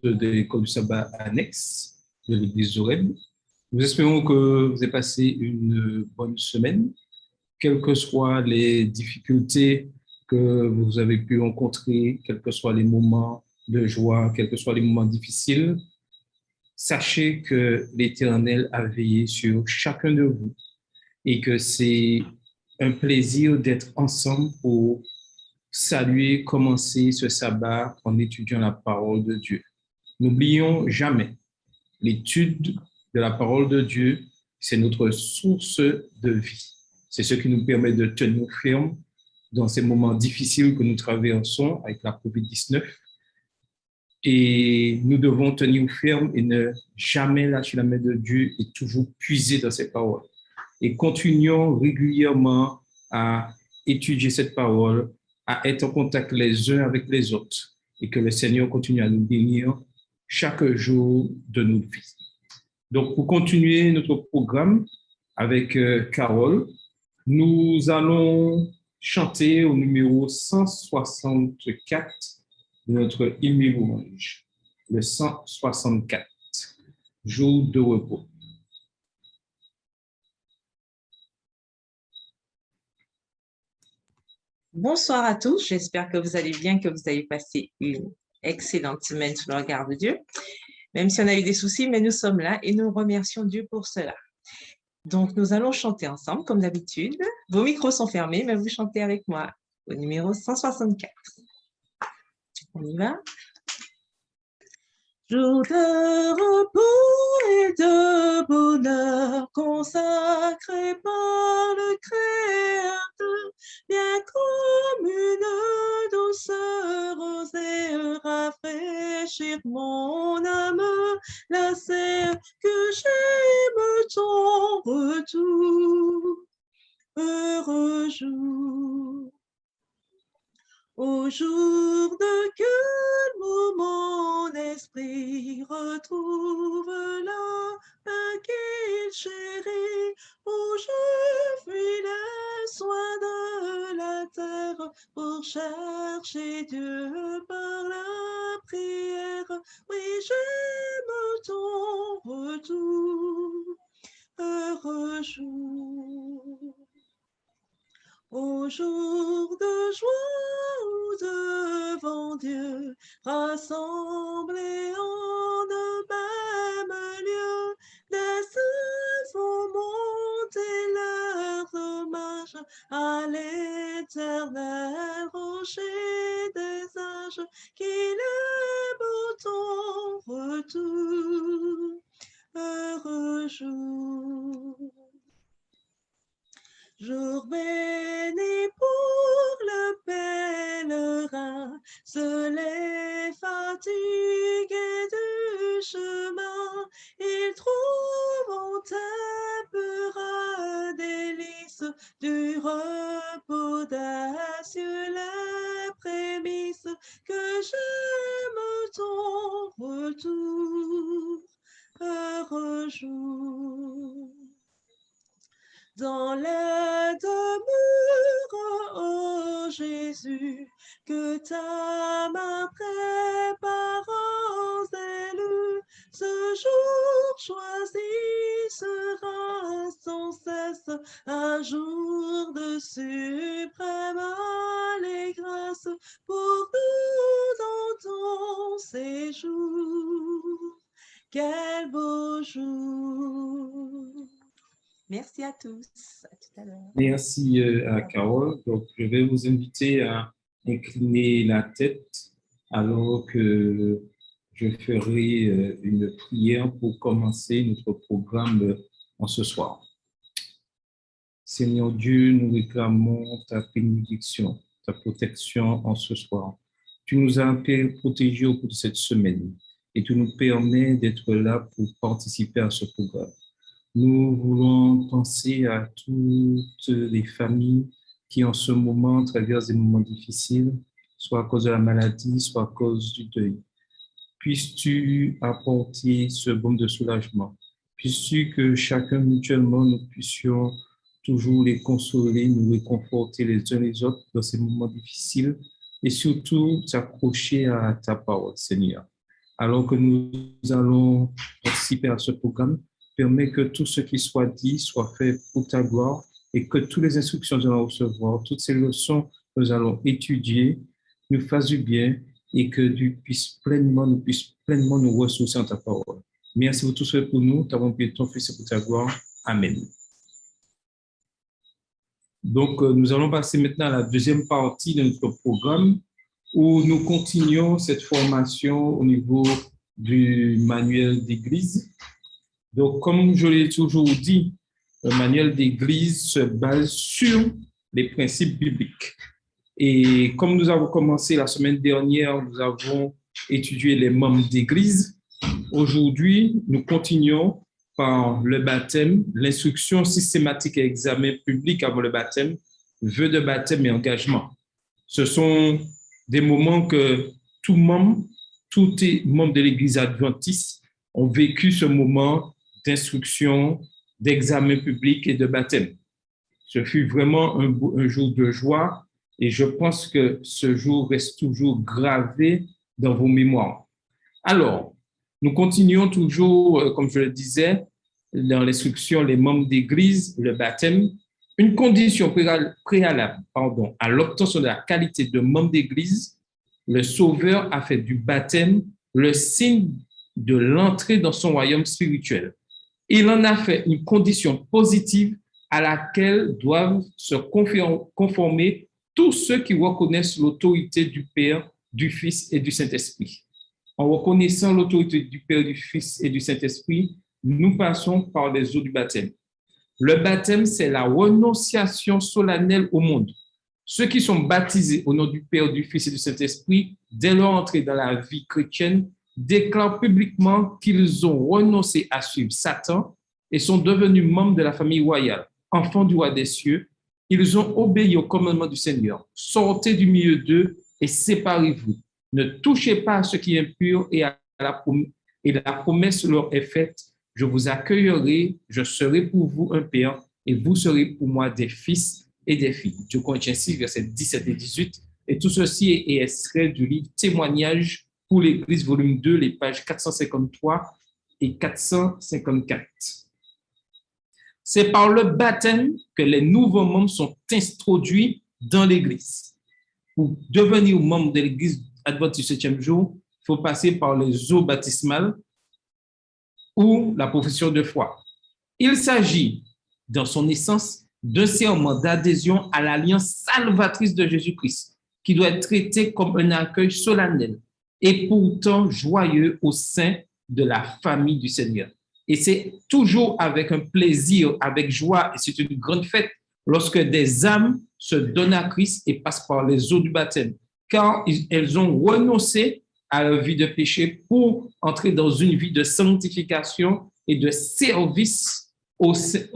de l'école du sabbat annexe de l'église Zoreb. Nous espérons que vous avez passé une bonne semaine, quelles que soient les difficultés que vous avez pu rencontrer, quels que soient les moments de joie, quels que soient les moments difficiles. Sachez que l'Éternel a veillé sur chacun de vous et que c'est un plaisir d'être ensemble pour saluer, commencer ce sabbat en étudiant la parole de Dieu. N'oublions jamais, l'étude de la parole de Dieu, c'est notre source de vie. C'est ce qui nous permet de tenir ferme dans ces moments difficiles que nous traversons avec la COVID-19. Et nous devons tenir ferme et ne jamais lâcher la main de Dieu et toujours puiser dans ses paroles. Et continuons régulièrement à étudier cette parole, à être en contact les uns avec les autres et que le Seigneur continue à nous bénir chaque jour de notre vie. Donc, pour continuer notre programme avec Carole, nous allons chanter au numéro 164 de notre hymne louange, le 164, jour de repos. Bonsoir à tous, j'espère que vous allez bien, que vous avez passé une excellente semaine sous le regard de Dieu. Même si on a eu des soucis, mais nous sommes là et nous remercions Dieu pour cela. Donc, nous allons chanter ensemble, comme d'habitude. Vos micros sont fermés, mais vous chantez avec moi au numéro 164. On y va? Jour de repos et de bonheur consacré par le Créateur, bien comme une douceur osait rafraîchir mon âme, lassée que j'aime ton retour, heureux jour. Au jour de calme, mon esprit retrouve la paix qu'il chérit, où je fuis les soins de la terre pour chercher Dieu par la prière. Oui, j'aime ton retour, heureux jour. Au jour de joie où devant Dieu, rassemblés en un même lieu, des saints vont monter leurs hommages à l'éternel rocher des âges, qu'il aime ton retour, heureux jour. Jour béni pour le pèlerin, les fatigués du chemin, ils trouveront un pur délice du repos des cieux, les prémices que j'aime ton retour, heureux jour. Dans les demeures, ô Jésus, que ta main prépare aux élus, ce jour choisi sera sans cesse un jour de suprême allégresse pour nous dans ton séjour. Quel beau jour! Merci à tous. À tout à l'heure. Merci à Carole. Donc, je vais vous inviter à incliner la tête alors que je ferai une prière pour commencer notre programme en ce soir. Seigneur Dieu, nous réclamons ta bénédiction, ta protection en ce soir. Tu nous as protégés au cours de cette semaine et tu nous permets d'être là pour participer à ce programme. Nous voulons penser à toutes les familles qui en ce moment traversent des moments difficiles, soit à cause de la maladie, soit à cause du deuil. Puisses-tu apporter ce baume de soulagement? Puisses-tu que chacun mutuellement nous puissions toujours les consoler, nous réconforter les uns les autres dans ces moments difficiles et surtout s'accrocher à ta parole, Seigneur. alors que nous allons participer à ce programme. Permets que tout ce qui soit dit soit fait pour ta gloire et que toutes les instructions que nous allons recevoir, toutes ces leçons que nous allons étudier, nous fassent du bien et que nous puissions pleinement nous ressourcer en ta parole. Merci pour tout ce que pour nous. T'avons prié ton Fils et pour ta gloire. Amen. Donc, nous allons passer maintenant à la deuxième partie de notre programme où nous continuons cette formation au niveau du manuel d'église. Donc, comme je l'ai toujours dit, le manuel d'église se base sur les principes bibliques. Et comme nous avons commencé la semaine dernière, nous avons étudié les membres d'église. Aujourd'hui, nous continuons par le baptême, l'instruction systématique et examen public avant le baptême, vœux de baptême et engagement. Ce sont des moments que tous les membres de l'Église adventiste ont vécu ce moment d'instruction, d'examen public et de baptême. Ce fut vraiment un jour de joie et je pense que ce jour reste toujours gravé dans vos mémoires. Alors, nous continuons toujours, comme je le disais, dans l'instruction, les membres d'église, le baptême. Une condition préalable à l'obtention de la qualité de membre d'église, le Sauveur a fait du baptême le signe de l'entrée dans son royaume spirituel. Il en a fait une condition positive à laquelle doivent se conformer tous ceux qui reconnaissent l'autorité du Père, du Fils et du Saint-Esprit. En reconnaissant l'autorité du Père, du Fils et du Saint-Esprit, nous passons par les eaux du baptême. Le baptême, c'est la renonciation solennelle au monde. Ceux qui sont baptisés au nom du Père, du Fils et du Saint-Esprit, dès leur entrée dans la vie chrétienne, déclarent publiquement qu'ils ont renoncé à suivre Satan et sont devenus membres de la famille royale, enfants du roi des cieux. Ils ont obéi au commandement du Seigneur. Sortez du milieu d'eux et séparez-vous. Ne touchez pas à ce qui est impur et la promesse leur est faite. Je vous accueillerai, je serai pour vous un père et vous serez pour moi des fils et des filles. 2 Corinthiens 6, versets 17 et 18. Et tout ceci est extrait du livre Témoignages pour l'Église, volume 2, les pages 453 et 454. C'est par le baptême que les nouveaux membres sont introduits dans l'Église. Pour devenir membre de l'Église adventiste du 7e jour, il faut passer par les eaux baptismales ou la profession de foi. Il s'agit, dans son essence, d'un serment d'adhésion à l'alliance salvatrice de Jésus-Christ, qui doit être traité comme un accueil solennel et pourtant joyeux au sein de la famille du Seigneur. Et c'est toujours avec un plaisir, avec joie, et c'est une grande fête lorsque des âmes se donnent à Christ et passent par les eaux du baptême, car elles ont renoncé à leur vie de péché pour entrer dans une vie de sanctification et de service au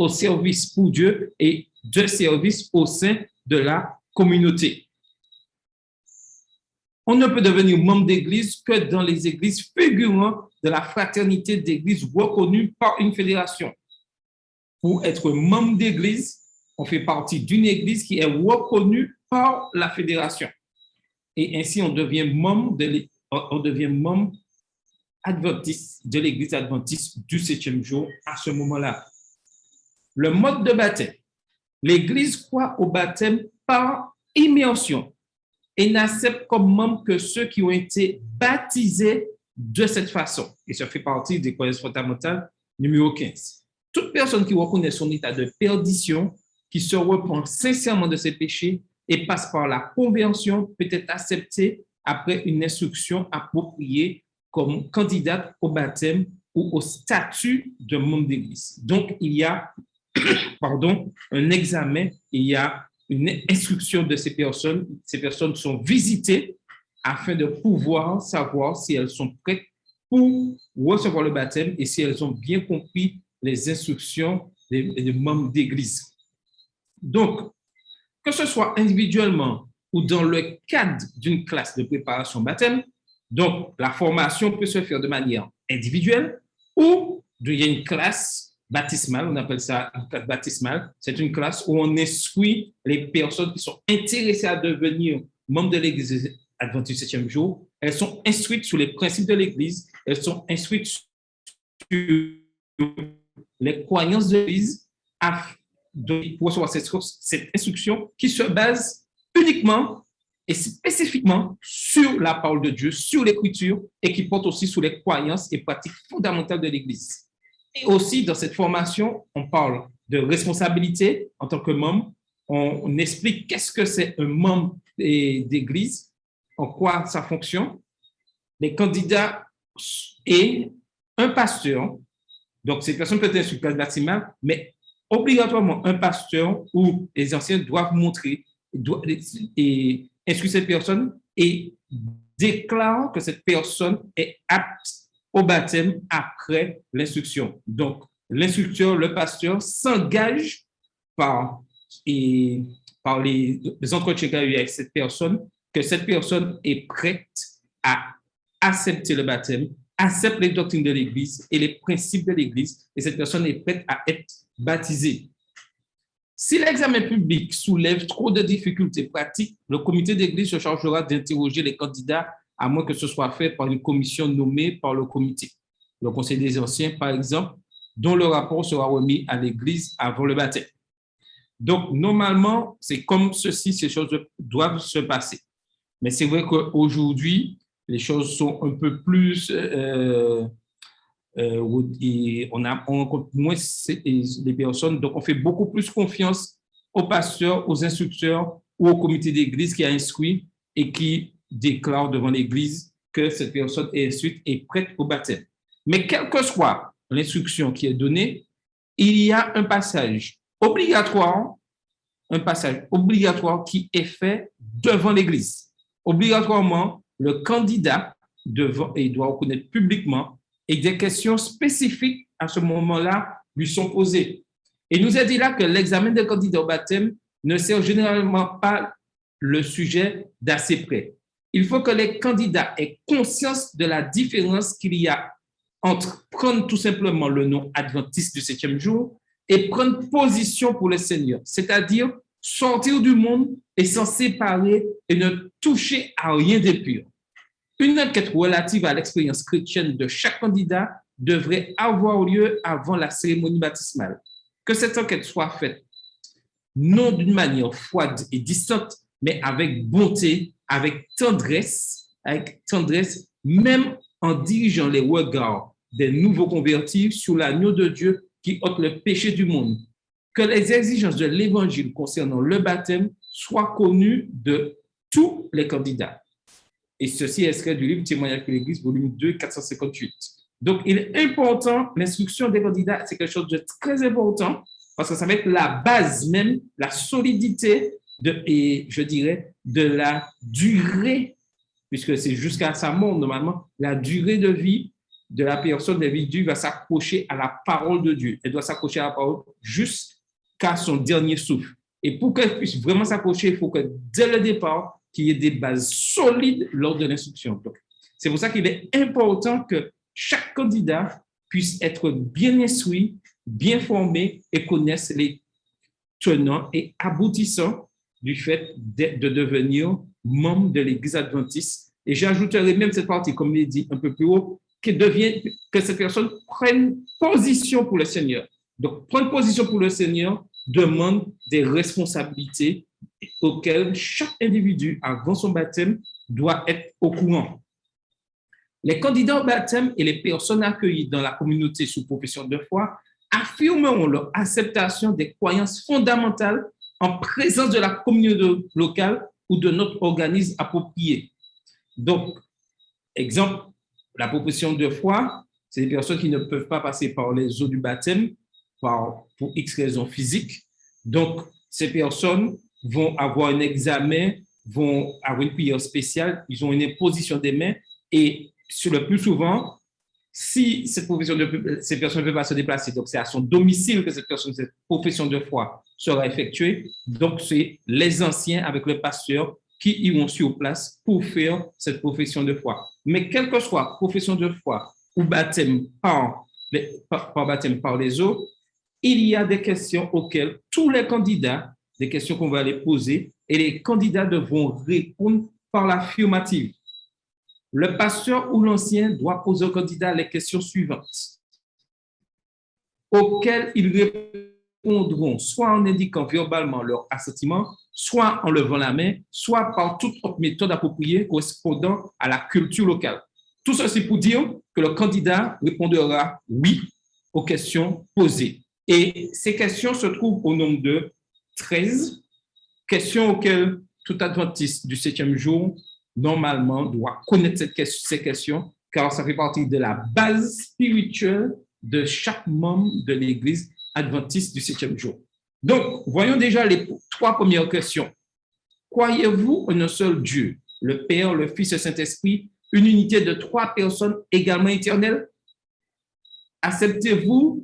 service pour Dieu et de service au sein de la communauté. On ne peut devenir membre d'église que dans les églises figurant de la fraternité d'église reconnue par une fédération. Pour être membre d'église, on fait partie d'une église qui est reconnue par la fédération. Et ainsi, on devient membre adventiste de l'église adventiste du 7e jour à ce moment-là. Le mode de baptême. L'église croit au baptême par immersion et n'accepte comme membres que ceux qui ont été baptisés de cette façon. Et ça fait partie des croyances fondamentales numéro 15. Toute personne qui reconnaît son état de perdition, qui se repent sincèrement de ses péchés et passe par la conversion, peut être acceptée après une instruction appropriée comme candidate au baptême ou au statut de membre d'église. Donc, il y a un examen, il y a une instruction de ces personnes. Ces personnes sont visitées afin de pouvoir savoir si elles sont prêtes pour recevoir le baptême et si elles ont bien compris les instructions des membres d'église. Donc, que ce soit individuellement ou dans le cadre d'une classe de préparation au baptême, donc la formation peut se faire de manière individuelle ou il y a une classe baptismale, on appelle ça une classe baptismale. C'est une classe où on instruit les personnes qui sont intéressées à devenir membres de l'Église adventistes du septième jour, elles sont instruites sur les principes de l'Église, elles sont instruites sur les croyances de l'Église pour recevoir cette instruction qui se base uniquement et spécifiquement sur la parole de Dieu, sur l'Écriture, et qui porte aussi sur les croyances et pratiques fondamentales de l'Église. Et aussi, dans cette formation, on parle de responsabilité en tant que membre. On explique qu'est-ce que c'est un membre d'Église, en quoi ça fonctionne. Les candidats et un pasteur. Donc, cette personne peut être sur classe baptismale, mais obligatoirement, un pasteur ou les anciens doivent montrer et instruire cette personne et déclarent que cette personne est apte au baptême après l'instruction. Donc, l'instructeur, le pasteur s'engage par les entretiens qu'il y a eu avec cette personne, que cette personne est prête à accepter le baptême, accepte les doctrines de l'Église et les principes de l'Église, et cette personne est prête à être baptisée. Si l'examen public soulève trop de difficultés pratiques, le comité d'Église se chargera d'interroger les candidats, à moins que ce soit fait par une commission nommée par le comité. Le Conseil des anciens, par exemple, dont le rapport sera remis à l'Église avant le baptême. Donc, normalement, c'est comme ceci, ces choses doivent se passer. Mais c'est vrai qu'aujourd'hui, les choses sont un peu plus... on rencontre moins les personnes, donc on fait beaucoup plus confiance aux pasteurs, aux instructeurs ou au comité d'église qui a instruit et qui déclare devant l'église que cette personne est instruite et prête au baptême. Mais quelle que soit l'instruction qui est donnée, il y a un passage obligatoire qui est fait devant l'église. Obligatoirement, le candidat doit reconnaître publiquement et des questions spécifiques à ce moment-là lui sont posées. Et nous a dit là que l'examen des candidats au baptême ne sert généralement pas le sujet d'assez près. Il faut que les candidats aient conscience de la différence qu'il y a entre prendre tout simplement le nom adventiste du septième jour et prendre position pour le Seigneur, c'est-à-dire sortir du monde et s'en séparer et ne toucher à rien d'impur. Une enquête relative à l'expérience chrétienne de chaque candidat devrait avoir lieu avant la cérémonie baptismale. Que cette enquête soit faite non d'une manière froide et distante, mais avec bonté, avec tendresse, même en dirigeant les regards des nouveaux convertis sur l'agneau de Dieu qui ôte le péché du monde. Que les exigences de l'Évangile concernant le baptême soient connues de tous les candidats. Et ceci est extrait du livre Témoignage de l'Église, volume 2, 458. Donc, il est important, l'instruction des candidats, c'est quelque chose de très important, parce que ça va être la base même, la solidité et je dirais de la durée, puisque c'est jusqu'à sa mort normalement, la durée de vie de la personne d'individu va s'accrocher à la parole de Dieu. Elle doit s'accrocher à la parole jusqu'à son dernier souffle. Et pour qu'elle puisse vraiment s'accrocher, il faut que dès le départ, qu'il y ait des bases solides lors de l'instruction. Donc, c'est pour ça qu'il est important que chaque candidat puisse être bien instruit, bien formé et connaisse les tenants et aboutissants du fait de devenir membre de l'Église adventiste. Et j'ajouterai même cette partie, comme il est dit un peu plus haut, que cette personne prenne position pour le Seigneur. Donc, prendre position pour le Seigneur demande des responsabilités auxquelles chaque individu, avant son baptême, doit être au courant. Les candidats au baptême et les personnes accueillies dans la communauté sous profession de foi affirmeront leur acceptation des croyances fondamentales en présence de la communauté locale ou de notre organisme approprié. Donc, exemple, la profession de foi, c'est des personnes qui ne peuvent pas passer par les eaux du baptême pour X raisons physiques. Donc, ces personnes vont avoir un examen, vont avoir une prière spéciale, ils ont une imposition des mains et sur le plus souvent, si ces personnes ne peuvent pas se déplacer, donc c'est à son domicile que cette profession de foi sera effectuée. Donc, c'est les anciens avec le pasteur qui iront sur place pour faire cette profession de foi. Mais quelle que soit profession de foi ou baptême par baptême par les eaux, il y a des questions auxquelles tous les candidats, des questions qu'on va les poser, et les candidats devront répondre par l'affirmative. Le pasteur ou l'ancien doit poser au candidat les questions suivantes, auxquelles ils répondront soit en indiquant verbalement leur assentiment, soit en levant la main, soit par toute autre méthode appropriée correspondant à la culture locale. Tout ceci pour dire que le candidat répondra oui aux questions posées. Et ces questions se trouvent au nombre de 13 questions auxquelles tout adventiste du 7e jour, normalement, doit connaître ces questions, car ça fait partie de la base spirituelle de chaque membre de l'Église adventiste du 7e jour. Donc, voyons déjà les 3 premières questions. Croyez-vous en un seul Dieu, le Père, le Fils et le Saint-Esprit, une unité de 3 personnes également éternelles?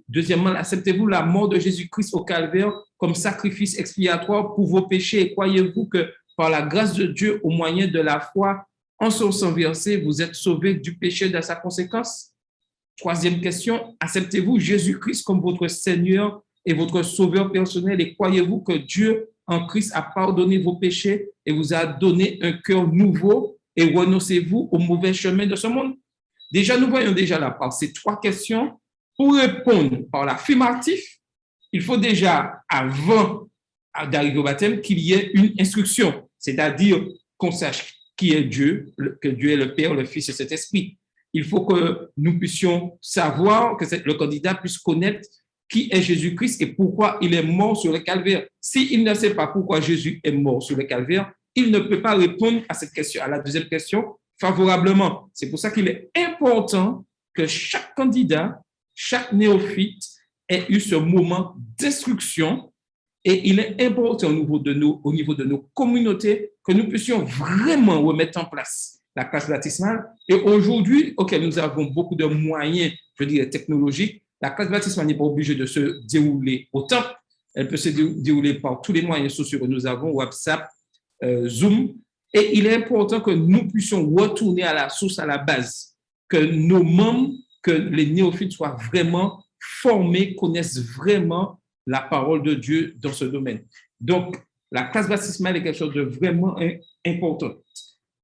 Deuxièmement, acceptez-vous la mort de Jésus-Christ au calvaire comme sacrifice expiatoire pour vos péchés et croyez-vous que par la grâce de Dieu, au moyen de la foi, en son sang versé, vous êtes sauvés du péché de sa conséquence? Troisième question, acceptez-vous Jésus-Christ comme votre Seigneur et votre Sauveur personnel et croyez-vous que Dieu en Christ a pardonné vos péchés et vous a donné un cœur nouveau et renoncez-vous au mauvais chemin de ce monde? Déjà, nous voyons déjà là par ces 3 questions. Pour répondre par l'affirmatif, il faut déjà, avant d'arriver au baptême, qu'il y ait une instruction, c'est-à-dire qu'on sache qui est Dieu, que Dieu est le Père, le Fils et cet Esprit. Il faut que nous puissions savoir, que le candidat puisse connaître qui est Jésus-Christ et pourquoi il est mort sur le calvaire. S'il ne sait pas pourquoi Jésus est mort sur le calvaire, il ne peut pas répondre à cette question, à la deuxième question, favorablement. C'est pour ça qu'il est important que chaque candidat, chaque néophyte ait eu ce moment d'instruction et il est important au niveau de nos communautés que nous puissions vraiment remettre en place la classe baptismale. Et aujourd'hui, nous avons beaucoup de moyens, je dirais, technologiques, la classe baptismale n'est pas obligée de se dérouler au temple, elle peut se dérouler par tous les moyens sociaux que nous avons, WhatsApp, Zoom, et il est important que nous puissions retourner à la source, à la base, que nos membres, que les néophytes soient vraiment formés, connaissent vraiment la parole de Dieu dans ce domaine. Donc, la classe baptismale est quelque chose de vraiment important.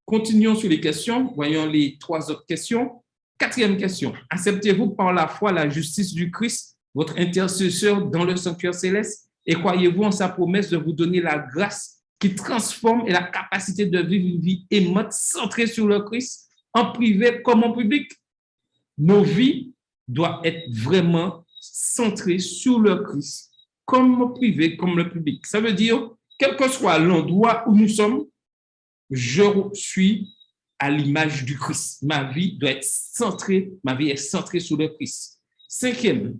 Continuons sur les questions. Voyons les 3 autres questions. 4e question. Acceptez-vous par la foi la justice du Christ, votre intercesseur dans le sanctuaire céleste, et croyez-vous en sa promesse de vous donner la grâce qui transforme et la capacité de vivre une vie aimante, centrée sur le Christ, en privé comme en public? Nos vies doivent être vraiment centrées sur le Christ, comme en privé, comme le public. Ça veut dire, quel que soit l'endroit où nous sommes, je suis à l'image du Christ. Ma vie doit être centrée, ma vie est centrée sur le Christ. 5e,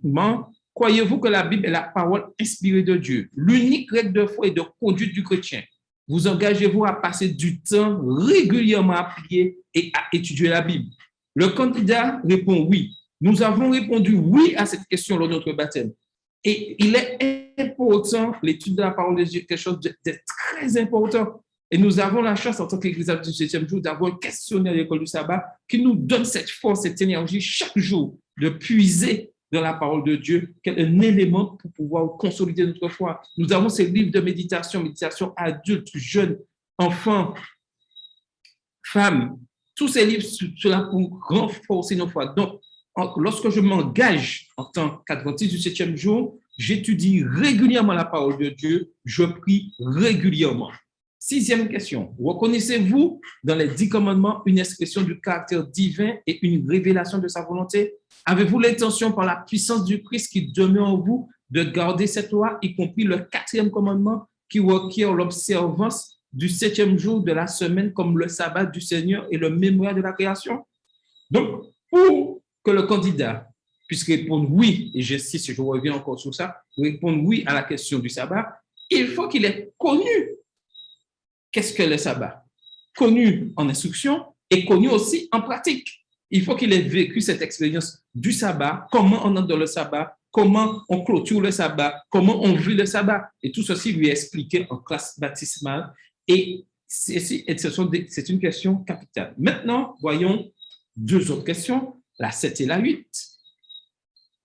croyez-vous que la Bible est la parole inspirée de Dieu, l'unique règle de foi et de conduite du chrétien? Vous engagez-vous à passer du temps régulièrement à prier et à étudier la Bible? Le candidat répond oui. Nous avons répondu oui à cette question lors de notre baptême. Et il est important, l'étude de la parole de Dieu, quelque chose de très important. Et nous avons la chance, en tant qu'Église du 7e jour, d'avoir un questionnaire à l'école du sabbat qui nous donne cette force, cette énergie chaque jour de puiser dans la parole de Dieu, un élément pour pouvoir consolider notre foi. Nous avons ces livres de méditation adultes, jeunes, enfants, femmes, tous ces livres cela pour renforcer nos foi. Donc, lorsque je m'engage en tant qu'adventiste du 7e jour, j'étudie régulièrement la parole de Dieu, je prie régulièrement. 6e question, reconnaissez-vous dans les 10 commandements une expression du caractère divin et une révélation de sa volonté? Avez-vous l'intention par la puissance du Christ qui demeure en vous de garder cette loi, y compris le 4e commandement qui requiert l'observance du 7e jour de la semaine comme le sabbat du Seigneur et le mémorial de la création? Donc, pour que le candidat puisse répondre oui, et j'insiste, je reviens encore sur ça, répondre oui à la question du sabbat, il faut qu'il ait connu qu'est-ce que le sabbat, connu en instruction et connu aussi en pratique. Il faut qu'il ait vécu cette expérience du sabbat, comment on entre dans le sabbat, comment on clôture le sabbat, comment on vit le sabbat. Et tout ceci lui est expliqué en classe baptismale. Et c'est une question capitale. Maintenant, voyons 2 autres questions, la 7 et la 8.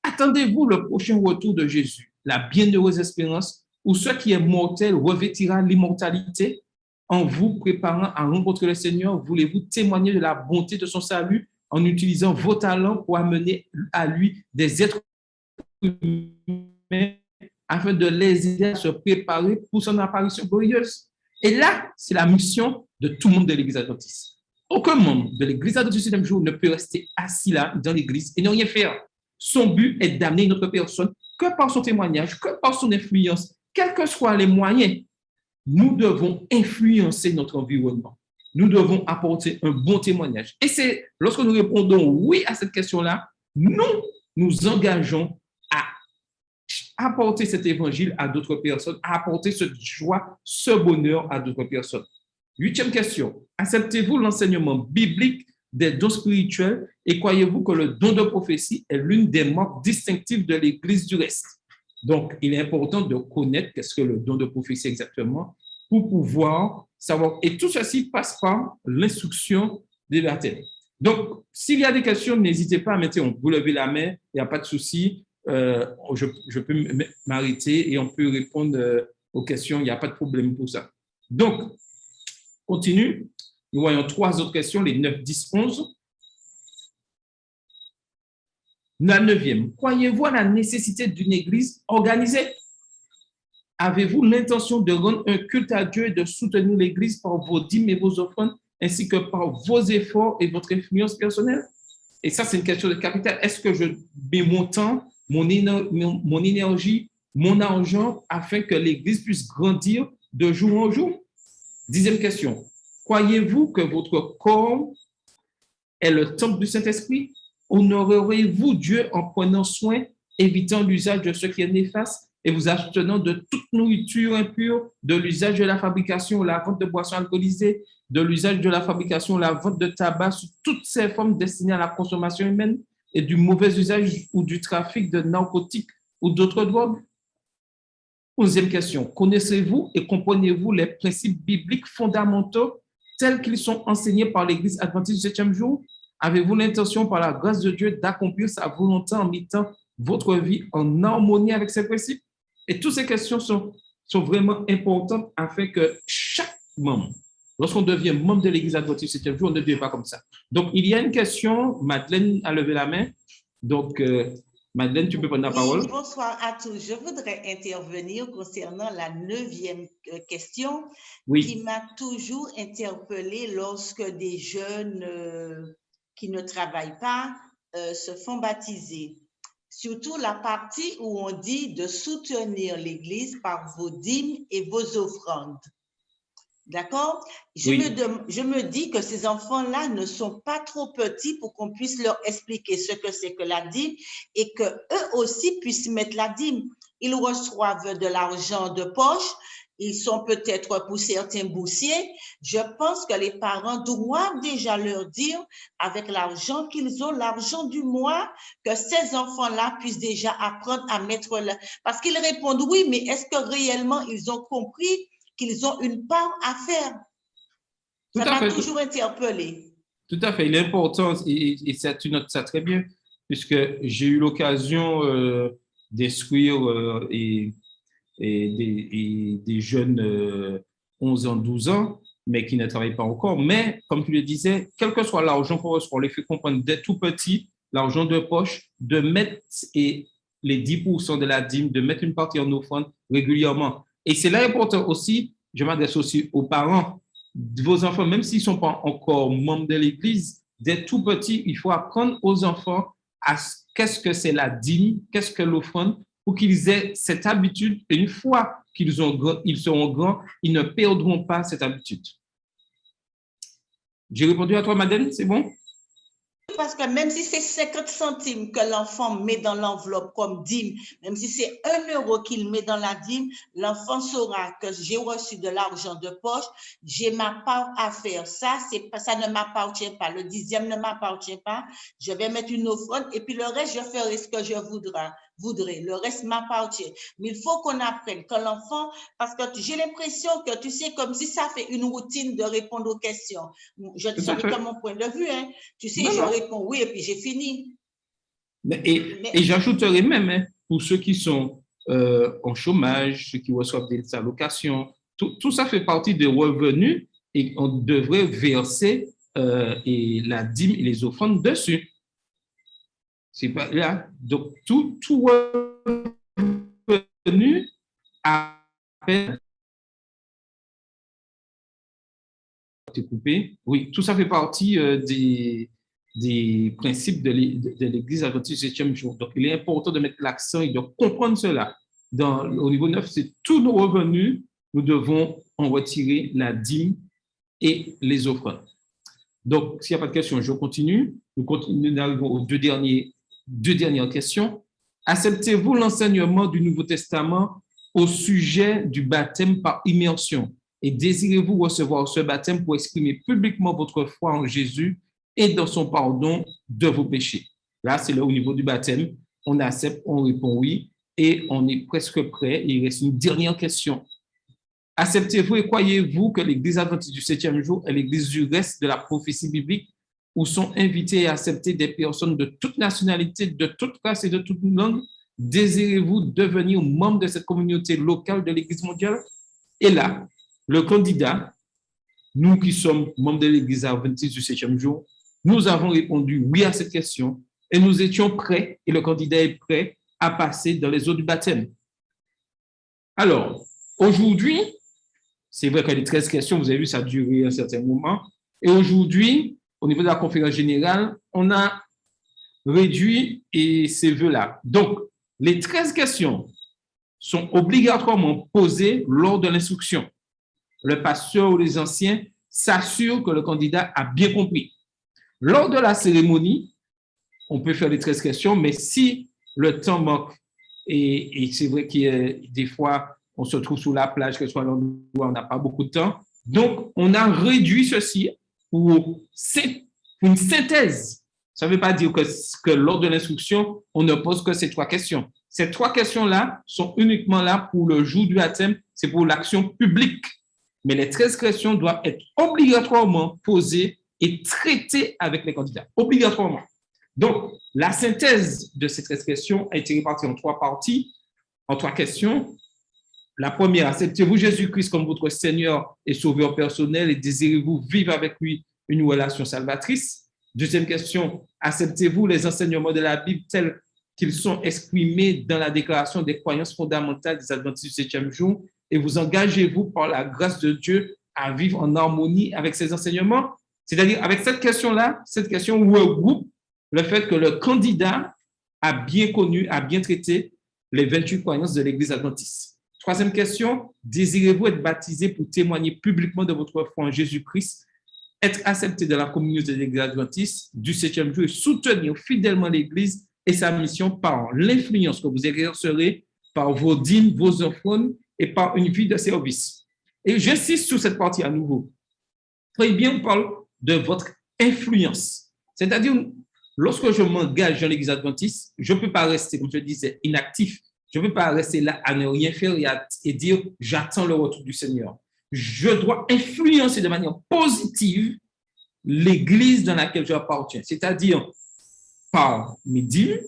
Attendez-vous le prochain retour de Jésus, la bienheureuse espérance, où ce qui est mortel revêtira l'immortalité? en vous préparant à rencontrer le Seigneur, voulez-vous témoigner de la bonté de son salut en utilisant vos talents pour amener à lui des êtres humains afin de les aider à se préparer pour son apparition glorieuse? Et là, c'est la mission de tout le monde de l'Église adventiste. Aucun membre de l'Église adventiste du 7e jour ne peut rester assis là dans l'Église et ne rien faire. Son but est d'amener une autre personne que par son témoignage, que par son influence, quels que soient les moyens. Nous devons influencer notre environnement. Nous devons apporter un bon témoignage. Et c'est lorsque nous répondons oui à cette question-là, nous nous engageons à apporter cet évangile à d'autres personnes, à apporter cette joie, ce bonheur à d'autres personnes. 8e question. Acceptez-vous l'enseignement biblique des dons spirituels et croyez-vous que le don de prophétie est l'une des marques distinctives de l'Église du reste? Donc, il est important de connaître qu'est-ce que le don de prophétie exactement pour pouvoir savoir. Et tout ceci passe par l'instruction des baptêmes. Donc, s'il y a des questions, n'hésitez pas à mettre, vous levez la main, il n'y a pas de souci. Je peux m'arrêter et on peut répondre aux questions, il n'y a pas de problème pour ça. Donc, continue. Nous voyons 3 autres questions, les 9, 10, 11. La 9e, croyez-vous à la nécessité d'une église organisée? Avez-vous l'intention de rendre un culte à Dieu et de soutenir l'église par vos dîmes et vos offrandes, ainsi que par vos efforts et votre influence personnelle? Et ça, c'est une question de capital. Est-ce que je mets mon temps, mon énergie, mon argent afin que l'église puisse grandir de jour en jour? 10e question, croyez-vous que votre corps est le temple du Saint-Esprit? Honorerez-vous Dieu en prenant soin, évitant l'usage de ce qui est néfaste et vous abstenant de toute nourriture impure, de l'usage de la fabrication ou la vente de boissons alcoolisées, de l'usage de la fabrication ou la vente de tabac sous toutes ces formes destinées à la consommation humaine et du mauvais usage ou du trafic de narcotiques ou d'autres drogues? 11e question, connaissez-vous et comprenez-vous les principes bibliques fondamentaux tels qu'ils sont enseignés par l'Église adventiste du 7e jour? Avez-vous l'intention, par la grâce de Dieu, d'accomplir sa volonté en mettant votre vie en harmonie avec ses principes? Et toutes ces questions sont vraiment importantes afin que chaque membre, lorsqu'on devient membre de l'Église adventiste du 7e jour, on ne devient pas comme ça. Donc, il y a une question, Madeleine a levé la main. Donc, Madeleine, tu peux prendre la parole. Oui, bonsoir à tous. Je voudrais intervenir concernant la 9e question qui m'a toujours interpellée lorsque des jeunes qui ne travaillent pas se font baptiser. Surtout la partie où on dit de soutenir l'Église par vos dîmes et vos offrandes. D'accord? Je me dis que ces enfants-là ne sont pas trop petits pour qu'on puisse leur expliquer ce que c'est que la dîme et qu'eux aussi puissent mettre la dîme. Ils reçoivent de l'argent de poche, ils sont peut-être pour certains boursiers. Je pense que les parents doivent déjà leur dire, avec l'argent qu'ils ont, l'argent du mois, que ces enfants-là puissent déjà apprendre à mettre là. Parce qu'ils répondent oui, mais est-ce que réellement ils ont compris qu'ils ont une part à faire? Ça m'a toujours interpellé. Tout à fait. Il est important, et ça, tu notes ça très bien, puisque j'ai eu l'occasion d'instruire des jeunes 11 ans, 12 ans, mais qui ne travaillent pas encore. Mais, comme tu le disais, quel que soit l'argent qu'on reçoit, on les fait comprendre dès tout petit, l'argent de poche, de mettre les 10% de la dîme, de mettre une partie en offrande régulièrement. Et c'est là important aussi, je m'adresse aussi aux parents de vos enfants, même s'ils ne sont pas encore membres de l'Église, dès tout petit, il faut apprendre aux enfants à qu'est-ce que c'est la dîme, qu'est-ce que l'offrande, pour qu'ils aient cette habitude. Et une fois qu'ils seront grands, ils ne perdront pas cette habitude. J'ai répondu à toi, Madeleine, c'est bon? Parce que même si c'est 50 centimes que l'enfant met dans l'enveloppe comme dîme, même si c'est 1 euro qu'il met dans la dîme, l'enfant saura que j'ai reçu de l'argent de poche, j'ai ma part à faire. Ça ne m'appartient pas. Le 10e ne m'appartient pas. Je vais mettre une offrande et puis le reste, je ferai ce que je voudrais. Le reste m'appartient. Mais il faut qu'on apprenne que l'enfant, parce que j'ai l'impression que tu sais, comme si ça fait une routine de répondre aux questions. Je te dis comme mon point de vue, hein. Tu sais, je réponds oui et puis j'ai fini. Et j'ajouterai même, hein, pour ceux qui sont en chômage, ceux qui reçoivent des allocations, tout ça fait partie des revenus et on devrait verser et la dîme et les offrandes dessus. C'est pas là. Donc, tout revenu à peine. Coupé. Oui, tout ça fait partie des principes de l'Église adventiste du 7e jour. Donc, il est important de mettre l'accent et de comprendre cela. Au niveau 9, c'est tous nos revenus, nous devons en retirer la dîme et les offrandes. Donc, s'il n'y a pas de questions, je continue. Nous arrivons aux deux dernières questions. Acceptez-vous l'enseignement du Nouveau Testament au sujet du baptême par immersion? Et désirez-vous recevoir ce baptême pour exprimer publiquement votre foi en Jésus et dans son pardon de vos péchés? Là, c'est là au niveau du baptême. On accepte, on répond oui et on est presque prêt. Il reste une dernière question. Acceptez-vous et croyez-vous que l'Église adventiste du 7e jour est l'Église du reste de la prophétie biblique où sont invités et acceptés des personnes de toute nationalité, de toute race et de toute langue? Désirez-vous devenir membre de cette communauté locale de l'Église mondiale? Et là, le candidat, nous qui sommes membres de l'Église adventiste du 7e jour, nous avons répondu oui à cette question et nous étions prêts, et le candidat est prêt à passer dans les eaux du baptême. Alors, aujourd'hui, c'est vrai que les 13 questions, vous avez vu, ça a duré un certain moment. Et aujourd'hui, au niveau de la conférence générale, on a réduit ces vœux-là. Donc, les 13 questions sont obligatoirement posées lors de l'instruction. Le pasteur ou les anciens s'assurent que le candidat a bien compris. Lors de la cérémonie, on peut faire les 13 questions, mais si le temps manque, et c'est vrai qu'il y a des fois, on se trouve sous la plage, que ce soit l'endroit où on n'a pas beaucoup de temps, donc on a réduit ceci pour une synthèse. Ça ne veut pas dire que lors de l'instruction, on ne pose que ces 3 questions. Ces 3 questions-là sont uniquement là pour le jour du baptême, c'est pour l'action publique. Mais les 13 questions doivent être obligatoirement posées et traitées avec les candidats. Obligatoirement. Donc, la synthèse de ces 13 questions a été répartie en 3 parties, en 3 questions. La première, acceptez-vous Jésus-Christ comme votre Seigneur et Sauveur personnel et désirez-vous vivre avec lui une relation salvatrice? Deuxième question, acceptez-vous les enseignements de la Bible tels qu'ils sont exprimés dans la déclaration des croyances fondamentales des adventistes du 7e jour et vous engagez-vous par la grâce de Dieu à vivre en harmonie avec ces enseignements? C'est-à-dire, avec cette question-là, cette question regroupe le fait que le candidat a bien connu, a bien traité les 28 croyances de l'Église adventiste. Troisième question, désirez-vous être baptisé pour témoigner publiquement de votre foi en Jésus-Christ, être accepté dans la communauté de l'Église adventiste du 7e jour et soutenir fidèlement l'Église et sa mission par l'influence que vous exercerez par vos dîmes, vos offrandes et par une vie de service. Et j'insiste sur cette partie à nouveau. Très bien, on parle de votre influence. C'est-à-dire, lorsque je m'engage dans l'Église adventiste, je ne peux pas rester, comme je disais, inactif. Je ne peux pas rester là à ne rien faire et dire « j'attends le retour du Seigneur ». Je dois influencer de manière positive l'Église dans laquelle j'appartiens, c'est-à-dire par mes dîmes,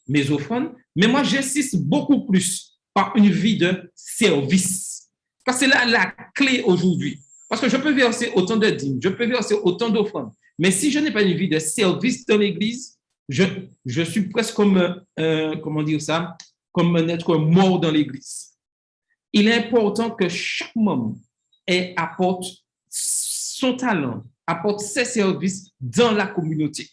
mes offrandes, mais moi j'insiste beaucoup plus par une vie de service. Parce que c'est là la clé aujourd'hui. Parce que je peux verser autant de dîmes, je peux verser autant d'offrandes, mais si je n'ai pas une vie de service dans l'Église, je suis presque comme, comment dire ça, comme un être mort dans l'Église. Il est important que chaque membre apporte son talent, apporte ses services dans la communauté.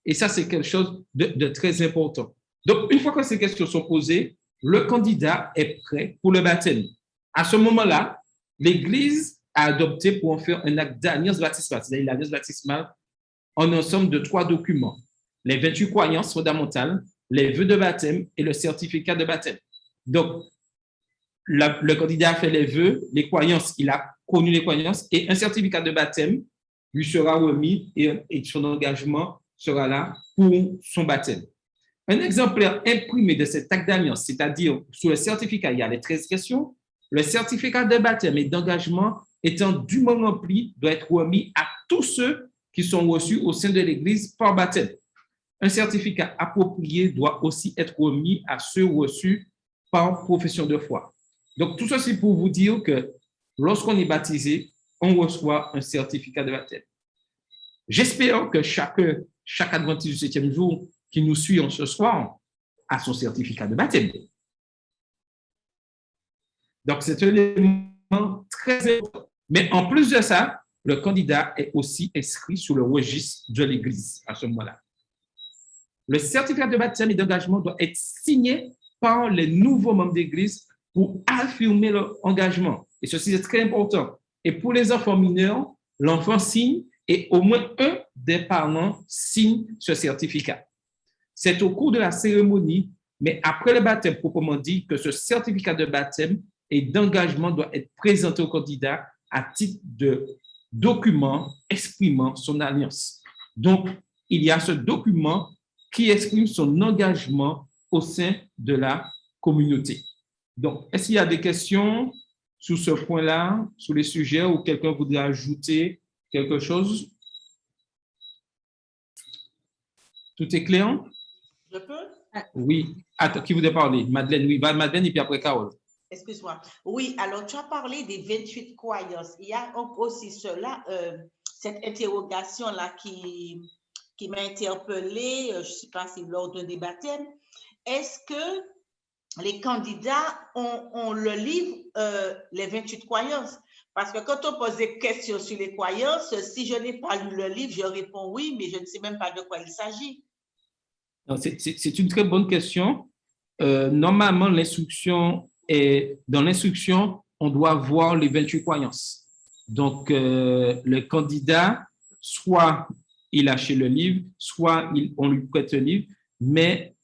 Et ça, c'est quelque chose de très important. Donc, une fois que ces questions sont posées, le candidat est prêt pour le baptême. À ce moment-là, l'Église a adopté pour en faire un acte d'alliance baptismale, c'est-à-dire l'alliance baptismale en ensemble de 3 documents. Les 28 croyances fondamentales, les vœux de baptême et le certificat de baptême. Donc, le candidat a fait les vœux, les croyances, il a connu les croyances et un certificat de baptême lui sera remis et son engagement sera là pour son baptême. Un exemplaire imprimé de cet acte d'alliance, c'est-à-dire sur le certificat, il y a les 13 questions, le certificat de baptême et d'engagement étant dûment rempli doit être remis à tous ceux qui sont reçus au sein de l'Église par baptême. Un certificat approprié doit aussi être remis à ceux reçus par profession de foi. Donc, tout ceci pour vous dire que lorsqu'on est baptisé, on reçoit un certificat de baptême. J'espère que chaque adventiste du 7e jour qui nous suit ce soir a son certificat de baptême. Donc, c'est un élément très important. Mais en plus de ça, le candidat est aussi inscrit sur le registre de l'Église à ce moment-là. Le certificat de baptême et d'engagement doit être signé par les nouveaux membres d'Église pour affirmer leur engagement. Et ceci est très important. Et pour les enfants mineurs, l'enfant signe et au moins un des parents signe ce certificat. C'est au cours de la cérémonie, mais après le baptême proprement dit, que ce certificat de baptême et d'engagement doit être présenté au candidat à titre de document exprimant son alliance. Donc, il y a ce document qui exprime son engagement au sein de la communauté. Donc, est-ce qu'il y a des questions sur ce point-là, sur les sujets, ou quelqu'un voudrait ajouter quelque chose? Tout est clair? Je peux? Oui. Attends, qui voudrait parler? Madeleine, oui. Madeleine et puis après Carole. Excuse-moi. Oui, alors tu as parlé des 28 croyances. Il y a aussi cela, cette interrogation-là qui m'a interpellée, je ne sais pas si lors d'un des baptêmes. Est-ce que les candidats ont le livre, les 28 croyances? Parce que quand on pose des questions sur les croyances, si je n'ai pas lu le livre, je réponds oui, mais je ne sais même pas de quoi il s'agit. C'est une très bonne question. Normalement, dans l'instruction, on doit voir les 28 croyances. Donc, le candidat, soit il achète le livre, soit on lui prête le livre, mais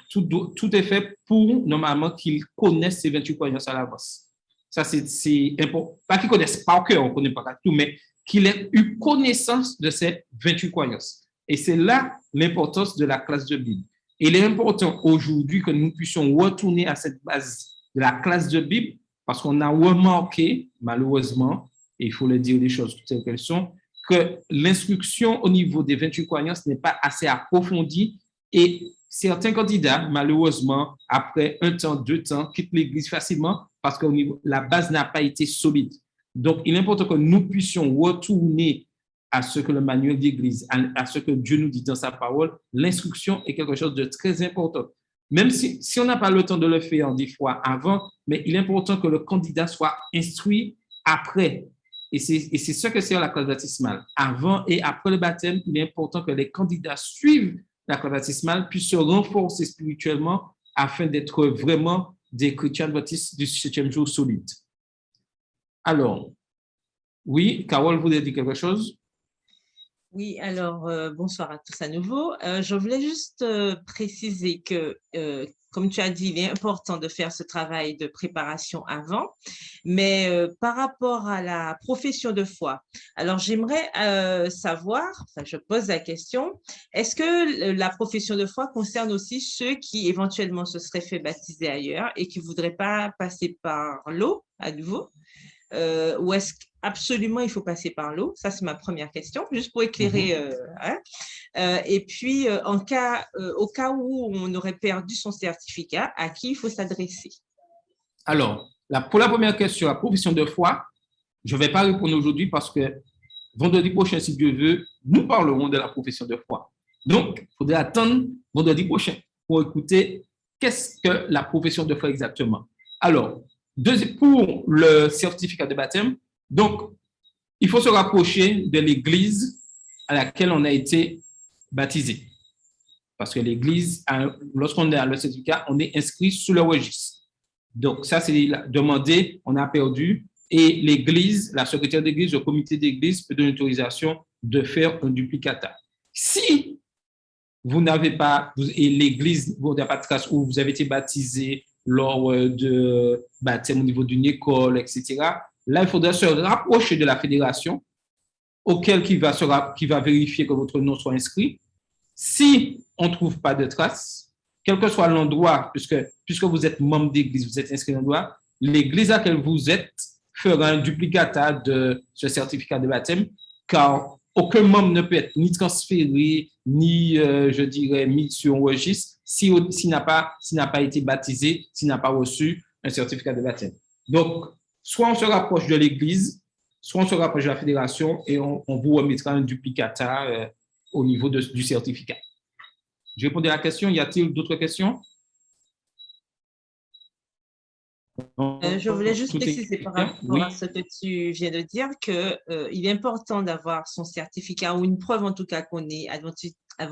tout est fait pour, normalement, qu'il connaisse ces 28 croyances à l'avance. Ça, c'est important. Pas qu'il connaisse par cœur, on ne connaît pas tout, mais qu'il ait eu connaissance de ces 28 croyances. Et c'est là l'importance de la classe de Bible. Il est important aujourd'hui que nous puissions retourner à cette base de la classe de Bible, parce qu'on a remarqué, malheureusement, et il faut le dire les choses telles qu'elles sont, que l'instruction au niveau des 28 croyances n'est pas assez approfondie et certains candidats, malheureusement, après 1 temps, 2 temps, quittent l'Église facilement parce que la base n'a pas été solide. Donc, il est important que nous puissions retourner à ce que le manuel d'Église, à ce que Dieu nous dit dans sa parole. L'instruction est quelque chose de très important. Même si on n'a pas le temps de le faire des fois avant, mais il est important que le candidat soit instruit après. Et c'est ce que c'est la classe baptismale. Avant et après le baptême, il est important que les candidats suivent la classe baptismale, puissent se renforcer spirituellement afin d'être vraiment des chrétiens baptistes du 7e jour solides. Alors, oui, Carole voulait dire quelque chose? Oui, alors bonsoir à tous à nouveau. Je voulais juste préciser que, comme tu as dit, il est important de faire ce travail de préparation avant, mais par rapport à la profession de foi, alors j'aimerais savoir, enfin, je pose la question, est-ce que la profession de foi concerne aussi ceux qui éventuellement se seraient fait baptiser ailleurs et qui ne voudraient pas passer par l'eau à nouveau? Ou est-ce qu'absolument il faut passer par l'eau? Ça, c'est ma première question, juste pour éclairer. Et puis, au cas où on aurait perdu son certificat, à qui il faut s'adresser? Alors, pour la première question, la profession de foi, je ne vais pas répondre aujourd'hui parce que vendredi prochain, si Dieu veut, nous parlerons de la profession de foi. Donc, il faudrait attendre vendredi prochain pour écouter qu'est-ce que la profession de foi exactement. Alors, pour le certificat de baptême, donc, il faut se rapprocher de l'église à laquelle on a été baptisé. Parce que l'église, lorsqu'on a le certificat, on est inscrit sous le registre. Donc, ça, c'est demandé, on a perdu. Et l'église, la secrétaire d'église, le comité d'église peut donner l'autorisation de faire un duplicata. Si vous n'avez pas, et l'église, vous n'avez pas de trace où vous avez été baptisé lors de baptême au niveau d'une école, etc., là, il faudra se rapprocher de la fédération auquel qui va vérifier que votre nom soit inscrit. Si on ne trouve pas de traces, quel que soit l'endroit, puisque vous êtes membre d'église, vous êtes inscrit à l'endroit, l'église à laquelle vous êtes fera un duplicata de ce certificat de baptême, car aucun membre ne peut être ni transféré, ni, je dirais, mis sur un registre s'il n'a pas été baptisé, s'il n'a pas reçu un certificat de baptême. Donc, soit on se rapproche de l'Église, soit on se rapproche de la fédération et on vous remettra un duplicata au niveau du certificat. Je réponds à la question. Y a-t-il d'autres questions? Je voulais juste préciser par rapport à ce que tu viens de dire qu'il est important d'avoir son certificat ou une preuve en tout cas qu'on est adventiste du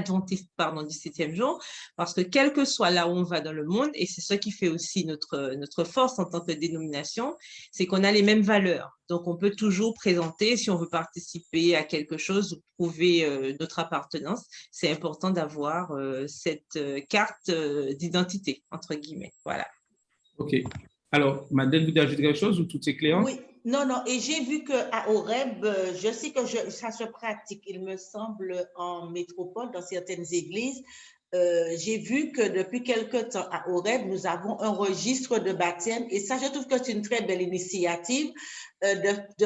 7e jour, parce que quel que soit là où on va dans le monde, et c'est ce qui fait aussi notre force en tant que dénomination, c'est qu'on a les mêmes valeurs. Donc, on peut toujours présenter, si on veut participer à quelque chose ou prouver notre appartenance, c'est important d'avoir cette carte d'identité, entre guillemets. Voilà. OK. Alors, Madeleine, vous voulez ajouter quelque chose ou tout est clair? Oui, non. Et j'ai vu qu'à Horeb, je sais que ça se pratique, il me semble, en métropole, dans certaines églises. J'ai vu que depuis quelque temps à Horeb, nous avons un registre de baptême et ça, je trouve que c'est une très belle initiative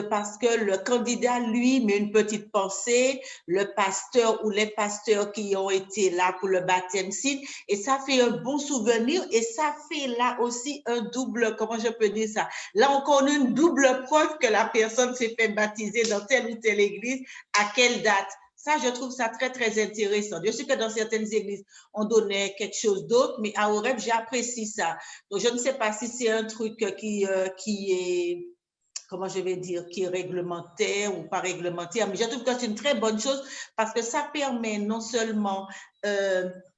parce que le candidat, lui, met une petite pensée, le pasteur ou les pasteurs qui ont été là pour le baptême signe et ça fait un bon souvenir et ça fait là aussi un double, comment je peux dire ça? Là encore, on a une double preuve que la personne s'est fait baptiser dans telle ou telle église, à quelle date? Ça, je trouve ça très, très intéressant. Je sais que dans certaines églises, on donnait quelque chose d'autre, mais à Horeb, j'apprécie ça. Donc, je ne sais pas si c'est un truc qui est, comment je vais dire, qui est réglementaire ou pas réglementaire, mais je trouve que c'est une très bonne chose parce que ça permet non seulement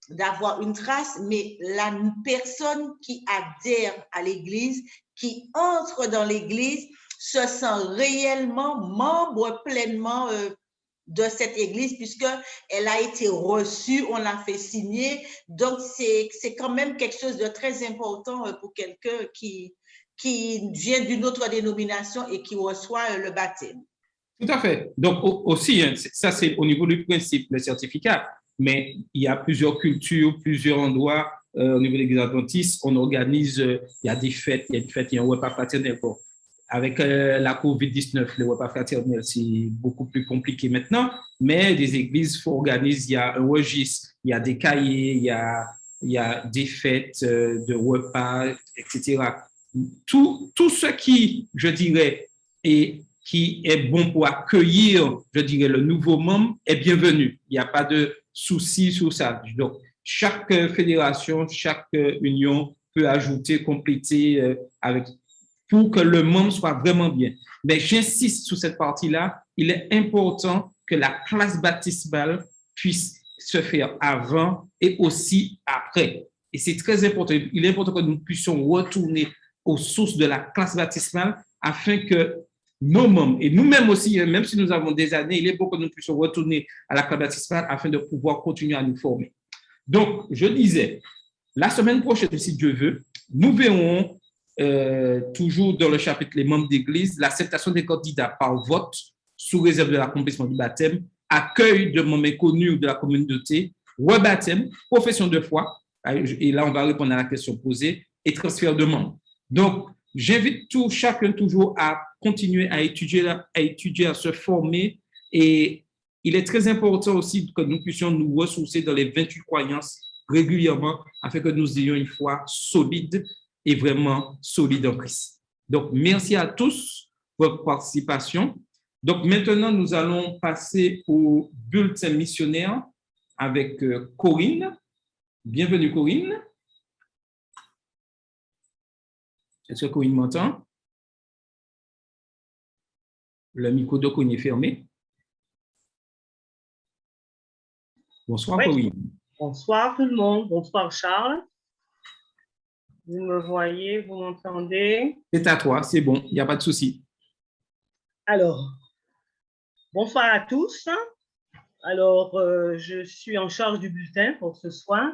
d'avoir une trace, mais la personne qui adhère à l'église, qui entre dans l'église, se sent réellement membre pleinement de cette église puisqu'elle a été reçue, on l'a fait signer. Donc, c'est quand même quelque chose de très important pour quelqu'un qui vient d'une autre dénomination et qui reçoit le baptême. Tout à fait. Donc, aussi, hein, ça, c'est au niveau du principe, le certificat. Mais il y a plusieurs cultures, plusieurs endroits au niveau des églises adventistes. On organise, il y a des fêtes, il y a un repas fraternel. Bon, avec la COVID-19, le repas fraternel, c'est beaucoup plus compliqué maintenant, mais des églises organisent, il y a un registre, il y a des cahiers, il y a des fêtes de repas, etc. Tout ce qui, je dirais, qui est bon pour accueillir, je dirais, le nouveau membre est bienvenu. Il n'y a pas de souci sur ça. Donc, chaque fédération, chaque union peut ajouter, compléter avec pour que le membre soit vraiment bien. Mais j'insiste sur cette partie-là, il est important que la classe baptismale puisse se faire avant et aussi après. Et c'est très important. Il est important que nous puissions retourner aux sources de la classe baptismale afin que nos membres, et nous-mêmes aussi, même si nous avons des années, il est bon que nous puissions retourner à la classe baptismale afin de pouvoir continuer à nous former. Donc, je disais, la semaine prochaine, si Dieu veut, nous verrons toujours dans le chapitre les membres d'église, l'acceptation des candidats par vote sous réserve de l'accomplissement du baptême, accueil de membres inconnus de la communauté, rebaptême, profession de foi, et là on va répondre à la question posée, et transfert de membres. Donc, j'invite chacun toujours à continuer à étudier, à se former, et il est très important aussi que nous puissions nous ressourcer dans les 28 croyances régulièrement afin que nous ayons une foi solide et vraiment solide en Christ. Donc, merci à tous pour votre participation. Donc, maintenant, nous allons passer au bulletin missionnaire avec Corinne. Bienvenue, Corinne. Est-ce que Corinne m'entend? Le micro de Corinne est fermé. Bonsoir, oui. Corinne. Bonsoir tout le monde. Bonsoir, Charles. Vous me voyez, vous m'entendez? C'est à toi, c'est bon, il n'y a pas de souci. Alors, bonsoir à tous. Alors, je suis en charge du bulletin pour ce soir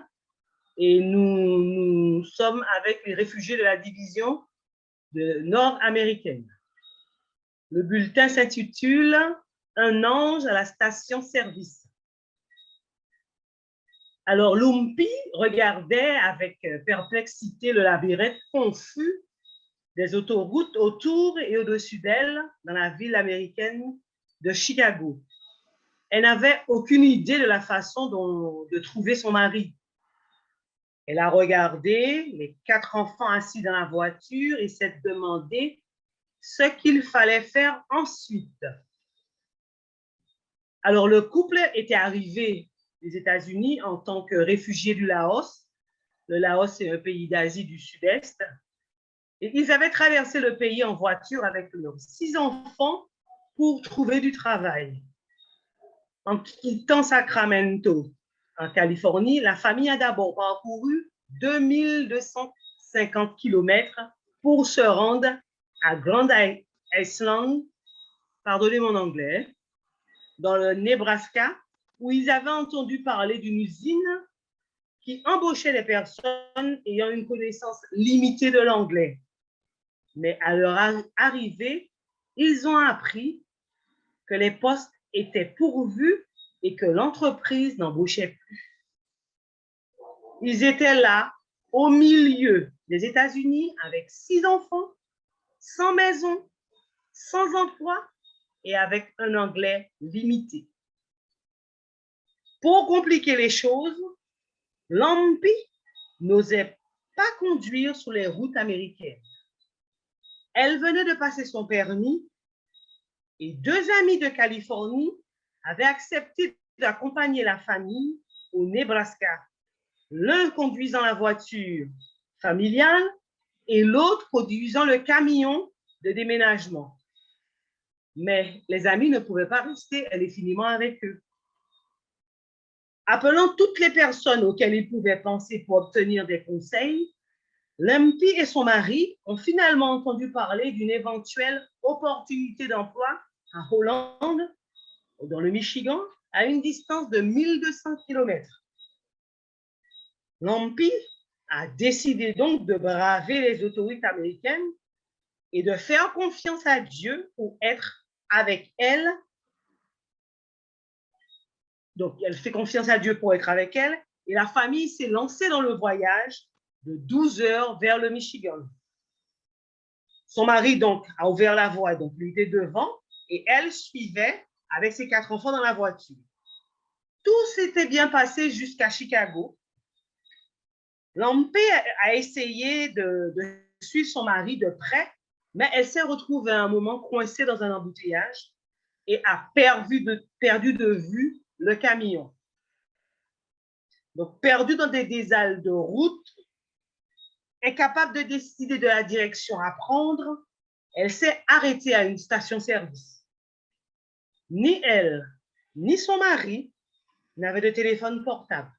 et nous sommes avec les réfugiés de la division nord-américaine. Le bulletin s'intitule « Un ange à la station-service ». Alors, Lumpi regardait avec perplexité le labyrinthe confus des autoroutes autour et au-dessus d'elle dans la ville américaine de Chicago. Elle n'avait aucune idée de la façon de trouver son mari. Elle a regardé les 4 enfants assis dans la voiture et s'est demandé ce qu'il fallait faire ensuite. Alors, le couple était arrivé des États-Unis en tant que réfugié du Laos. Le Laos est un pays d'Asie du Sud-Est. Et ils avaient traversé le pays en voiture avec leurs 6 enfants pour trouver du travail. En quittant Sacramento, en Californie, la famille a d'abord parcouru 2250 km pour se rendre à Grand Island, pardonnez mon anglais, dans le Nebraska, où ils avaient entendu parler d'une usine qui embauchait des personnes ayant une connaissance limitée de l'anglais. Mais à leur arrivée, ils ont appris que les postes étaient pourvus et que l'entreprise n'embauchait plus. Ils étaient là, au milieu des États-Unis, avec 6 enfants, sans maison, sans emploi et avec un anglais limité. Pour compliquer les choses, Lampi n'osait pas conduire sur les routes américaines. Elle venait de passer son permis et 2 amis de Californie avaient accepté d'accompagner la famille au Nebraska, l'un conduisant la voiture familiale et l'autre conduisant le camion de déménagement. Mais les amis ne pouvaient pas rester indéfiniment avec eux. Appelant toutes les personnes auxquelles ils pouvaient penser pour obtenir des conseils, Lampi et son mari ont finalement entendu parler d'une éventuelle opportunité d'emploi à Holland, dans le Michigan, à une distance de 1200 km. Lampi a décidé donc de braver les autorités américaines et de faire confiance à Dieu pour être avec elle. Donc, elle fait confiance à Dieu pour être avec elle et la famille s'est lancée dans le voyage de 12 heures vers le Michigan. Son mari, donc, a ouvert la voie, donc il était devant et elle suivait avec ses 4 enfants dans la voiture. Tout s'était bien passé jusqu'à Chicago. Lampi a essayé de suivre son mari de près, mais elle s'est retrouvée à un moment coincée dans un embouteillage et a perdu de vue le camion. Donc, perdue dans des désalles de route, incapable de décider de la direction à prendre, elle s'est arrêtée à une station-service. Ni elle, ni son mari n'avaient de téléphone portable.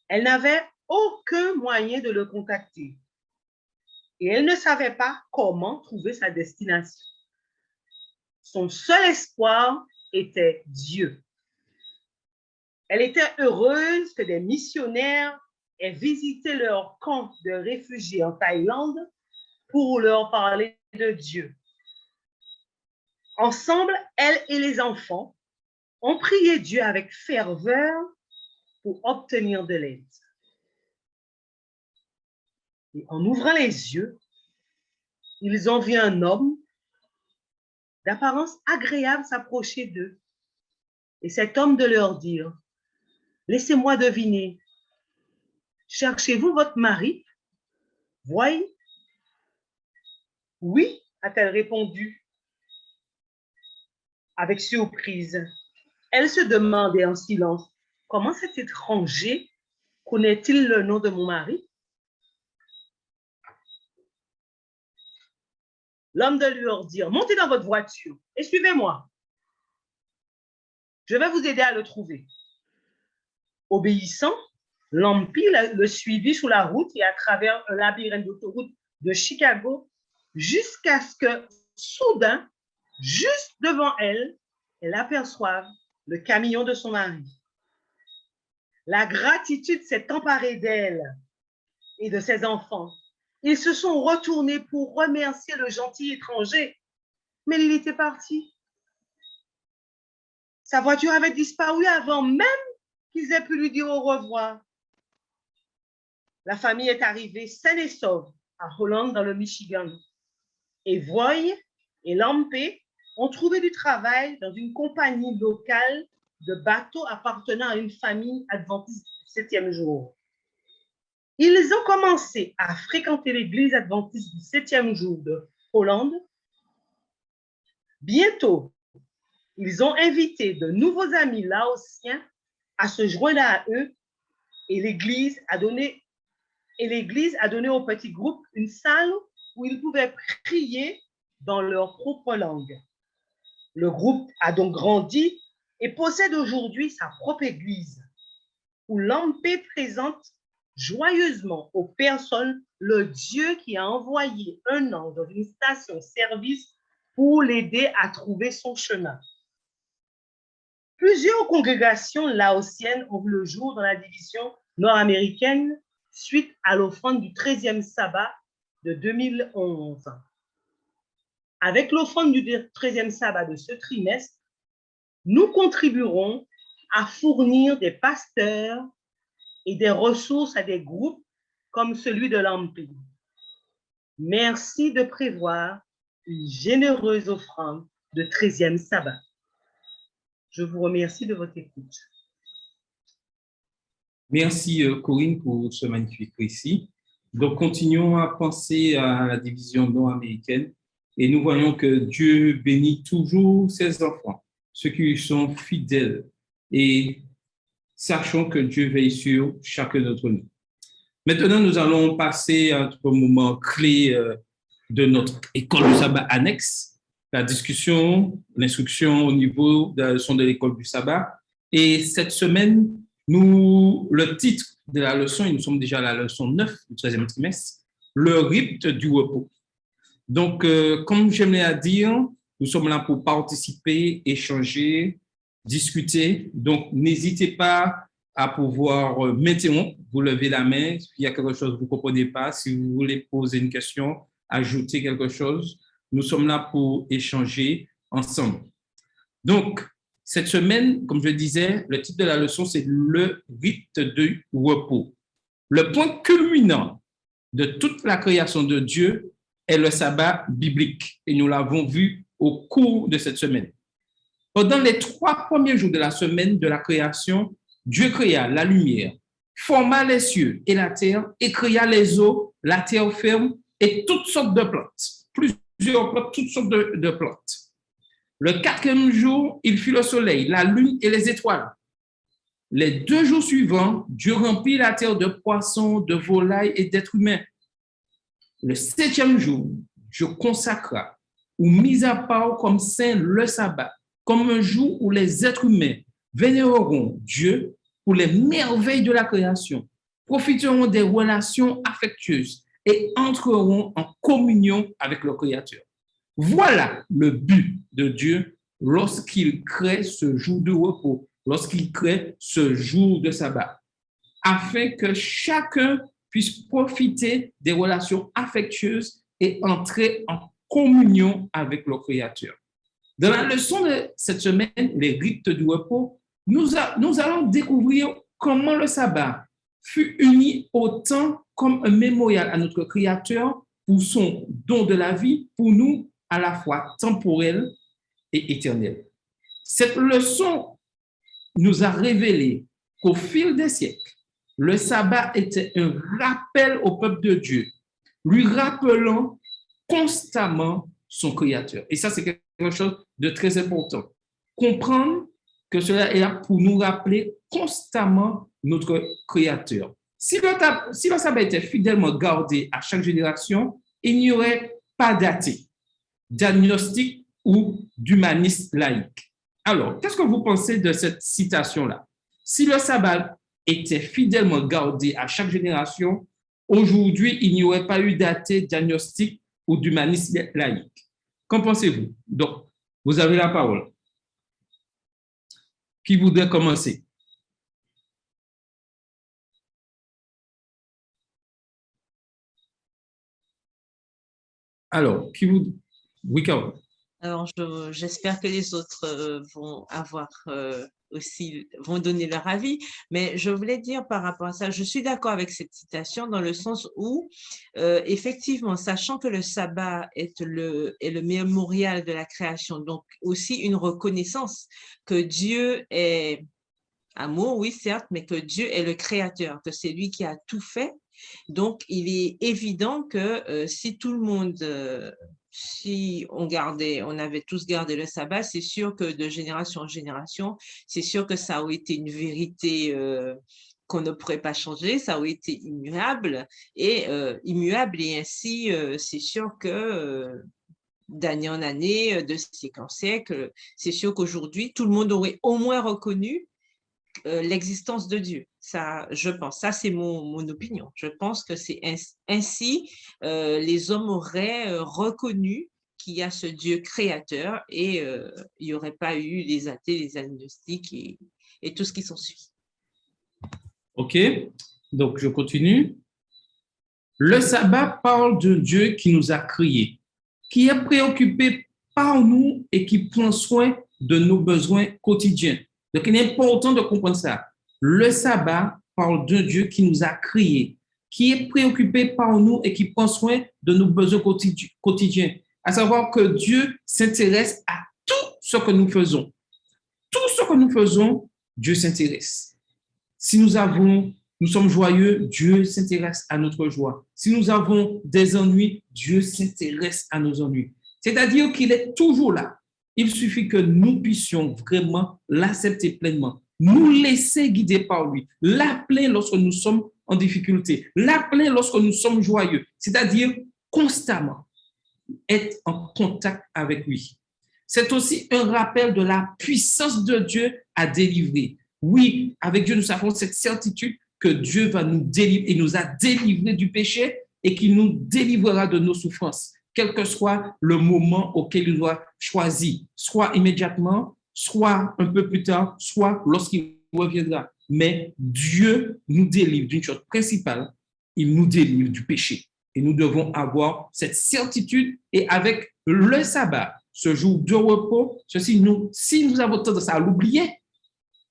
Elle n'avait aucun moyen de le contacter. Et elle ne savait pas comment trouver sa destination. Son seul espoir était Dieu. Elle était heureuse que des missionnaires aient visité leur camp de réfugiés en Thaïlande pour leur parler de Dieu. Ensemble, elle et les enfants ont prié Dieu avec ferveur pour obtenir de l'aide. Et en ouvrant les yeux, ils ont vu un homme d'apparence agréable s'approcher d'eux. Et cet homme de leur dire, « Laissez-moi deviner, cherchez-vous votre mari? » Voyez. « Oui, a-t-elle répondu avec surprise. Elle se demandait en silence, comment cet étranger connaît-il le nom de mon mari? L'homme de leur dire, montez dans votre voiture et suivez-moi. Je vais vous aider à le trouver. Obéissant, Lampi le suivit sur la route et à travers un labyrinthe d'autoroute de Chicago jusqu'à ce que, soudain, juste devant elle, elle aperçoive le camion de son mari. La gratitude s'est emparée d'elle et de ses enfants. Ils se sont retournés pour remercier le gentil étranger, mais il était parti. Sa voiture avait disparu avant même qu'ils aient pu lui dire au revoir. La famille est arrivée saine et sauve à Holland, dans le Michigan. Et Voy et Lampi ont trouvé du travail dans une compagnie locale de bateaux appartenant à une famille adventiste du 7e jour. Ils ont commencé à fréquenter l'église adventiste du 7e jour de Hollande Bientôt, ils ont invité de nouveaux amis laotiens à se joindre à eux et l'Église a donné au petit groupe une salle où ils pouvaient prier dans leur propre langue. Le groupe a donc grandi et possède aujourd'hui sa propre église, où Lampé présente joyeusement aux personnes le Dieu qui a envoyé un ange dans une station-service pour l'aider à trouver son chemin. Plusieurs congrégations laotiennes ont vu le jour dans la division nord-américaine suite à l'offrande du 13e sabbat de 2011. Avec l'offrande du 13e sabbat de ce trimestre, nous contribuerons à fournir des pasteurs et des ressources à des groupes comme celui de Lampé. Merci de prévoir une généreuse offrande de 13e sabbat. Je vous remercie de votre écoute. Merci Corinne pour ce magnifique récit. Donc, continuons à penser à la division nord-américaine et nous voyons que Dieu bénit toujours ses enfants, ceux qui lui sont fidèles, et sachons que Dieu veille sur chacun d'entre nous. Maintenant, nous allons passer à notre moment clé de notre école du sabbat annexe, la discussion, l'instruction au niveau de la leçon de l'école du sabbat. Et cette semaine, le titre de la leçon, et nous sommes déjà à la leçon 9 du 13e trimestre, le rite du repos. Donc, comme j'aimais à dire, nous sommes là pour participer, échanger, discuter. Donc, n'hésitez pas à pouvoir m'interrompre, vous levez la main, s'il y a quelque chose que vous ne comprenez pas, si vous voulez poser une question, ajouter quelque chose. Nous sommes là pour échanger ensemble. Donc, cette semaine, comme je disais, le titre de la leçon, c'est le rite du repos. Le point culminant de toute la création de Dieu est le sabbat biblique. Et nous l'avons vu au cours de cette semaine. Pendant les 3 premiers jours de la semaine de la création, Dieu créa la lumière, forma les cieux et la terre, et créa les eaux, la terre ferme et toutes sortes de plantes. Plusieurs plantes, toutes sortes de plantes. Le 4e jour, il fit le soleil, la lune et les étoiles. Les 2 jours suivants, Dieu remplit la terre de poissons, de volailles et d'êtres humains. Le 7e jour, Dieu consacra ou mis à part comme saint le sabbat, comme un jour où les êtres humains vénéreront Dieu pour les merveilles de la création, profiteront des relations affectueuses et entreront en communion avec le Créateur. Voilà le but de Dieu lorsqu'il crée ce jour de repos, lorsqu'il crée ce jour de sabbat, afin que chacun puisse profiter des relations affectueuses et entrer en communion avec le Créateur. Dans la leçon de cette semaine, les rites du repos, nous allons découvrir comment le sabbat fut uni autant comme un mémorial à notre Créateur pour son don de la vie, pour nous à la fois temporel et éternel. Cette leçon nous a révélé qu'au fil des siècles, le sabbat était un rappel au peuple de Dieu, lui rappelant constamment son Créateur. Et ça, c'est quelque chose de très important. Comprendre que cela est là pour nous rappeler constamment notre Créateur. Si le sabbat était fidèlement gardé à chaque génération, il n'y aurait pas d'athée, d'agnostique ou d'humaniste laïque. Alors, qu'est-ce que vous pensez de cette citation-là? Si le sabbat était fidèlement gardé à chaque génération, aujourd'hui, il n'y aurait pas eu d'athée, d'agnostique ou d'humaniste laïque. Qu'en pensez-vous? Donc, vous avez la parole. Qui voudrait commencer? Alors, qui vous... Oui, Carole. Alors, j'espère que les autres vont avoir aussi, vont donner leur avis, mais je voulais dire par rapport à ça, je suis d'accord avec cette citation dans le sens où, effectivement, sachant que le sabbat est le mémorial de la création, donc aussi une reconnaissance que Dieu est amour, oui, certes, mais que Dieu est le créateur, que c'est lui qui a tout fait. Donc, il est évident que si tout le monde si on avait tous gardé le sabbat, c'est sûr que de génération en génération, c'est sûr que ça aurait été une vérité qu'on ne pourrait pas changer, ça aurait été immuable et ainsi, c'est sûr que d'année en année, de siècle en siècle, c'est sûr qu'aujourd'hui, tout le monde aurait au moins reconnu l'existence de Dieu. Ça, je pense, ça c'est mon opinion. Je pense que c'est ainsi, les hommes auraient reconnu qu'il y a ce Dieu créateur et il n'y aurait pas eu les athées, les agnostiques et tout ce qui s'ensuit. OK, donc je continue. Le sabbat parle d'un Dieu qui nous a créés, qui est préoccupé par nous et qui prend soin de nos besoins quotidiens. Donc, il est important de comprendre ça. Le sabbat parle d'un Dieu qui nous a créés, qui est préoccupé par nous et qui prend soin de nos besoins quotidiens. À savoir que Dieu s'intéresse à tout ce que nous faisons. Tout ce que nous faisons, Dieu s'intéresse. Si nous sommes joyeux, Dieu s'intéresse à notre joie. Si nous avons des ennuis, Dieu s'intéresse à nos ennuis. C'est-à-dire qu'il est toujours là. Il suffit que nous puissions vraiment l'accepter pleinement, nous laisser guider par lui, l'appeler lorsque nous sommes en difficulté, l'appeler lorsque nous sommes joyeux, c'est-à-dire constamment être en contact avec lui. C'est aussi un rappel de la puissance de Dieu à délivrer. Oui, avec Dieu, nous avons cette certitude que Dieu va nous délivrer, il nous a délivrés du péché et qu'il nous délivrera de nos souffrances, quel que soit le moment auquel il doit choisir, soit immédiatement, soit un peu plus tard, soit lorsqu'il reviendra. Mais Dieu nous délivre d'une chose principale, il nous délivre du péché. Et nous devons avoir cette certitude et avec le sabbat, ce jour de repos, si nous avons tendance à l'oublier,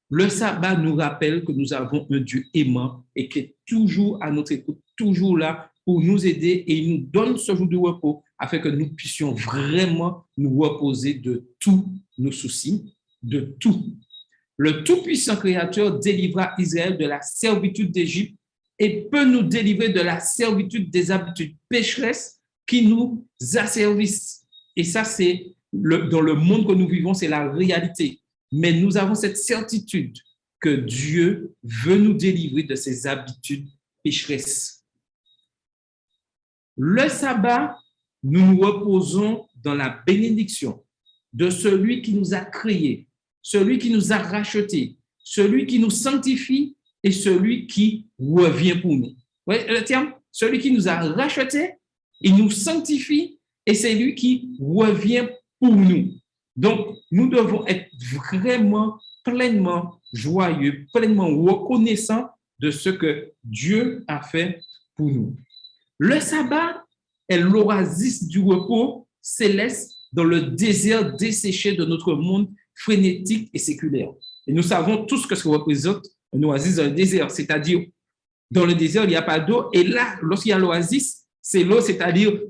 le sabbat nous rappelle que nous avons un Dieu aimant et qui est toujours à notre écoute, toujours là pour nous aider et il nous donne ce jour de repos afin que nous puissions vraiment nous reposer de tous nos soucis, de tout. Le Tout-Puissant Créateur délivra Israël de la servitude d'Égypte et peut nous délivrer de la servitude des habitudes pécheresses qui nous asservissent. Et ça, c'est dans le monde que nous vivons, c'est la réalité. Mais nous avons cette certitude que Dieu veut nous délivrer de ces habitudes pécheresses. Le sabbat, nous nous reposons dans la bénédiction de celui qui nous a créés, celui qui nous a rachetés, celui qui nous sanctifie et celui qui revient pour nous. Vous voyez le terme? Celui qui nous a rachetés, il nous sanctifie et c'est lui qui revient pour nous. Donc, nous devons être vraiment pleinement joyeux, pleinement reconnaissants de ce que Dieu a fait pour nous. Le sabbat est l'oasis du repos céleste dans le désert desséché de notre monde frénétique et séculaire. Et nous savons tous ce que ça représente un oasis dans le désert, c'est-à-dire dans le désert, il n'y a pas d'eau. Et là, lorsqu'il y a l'oasis, c'est l'eau, c'est-à-dire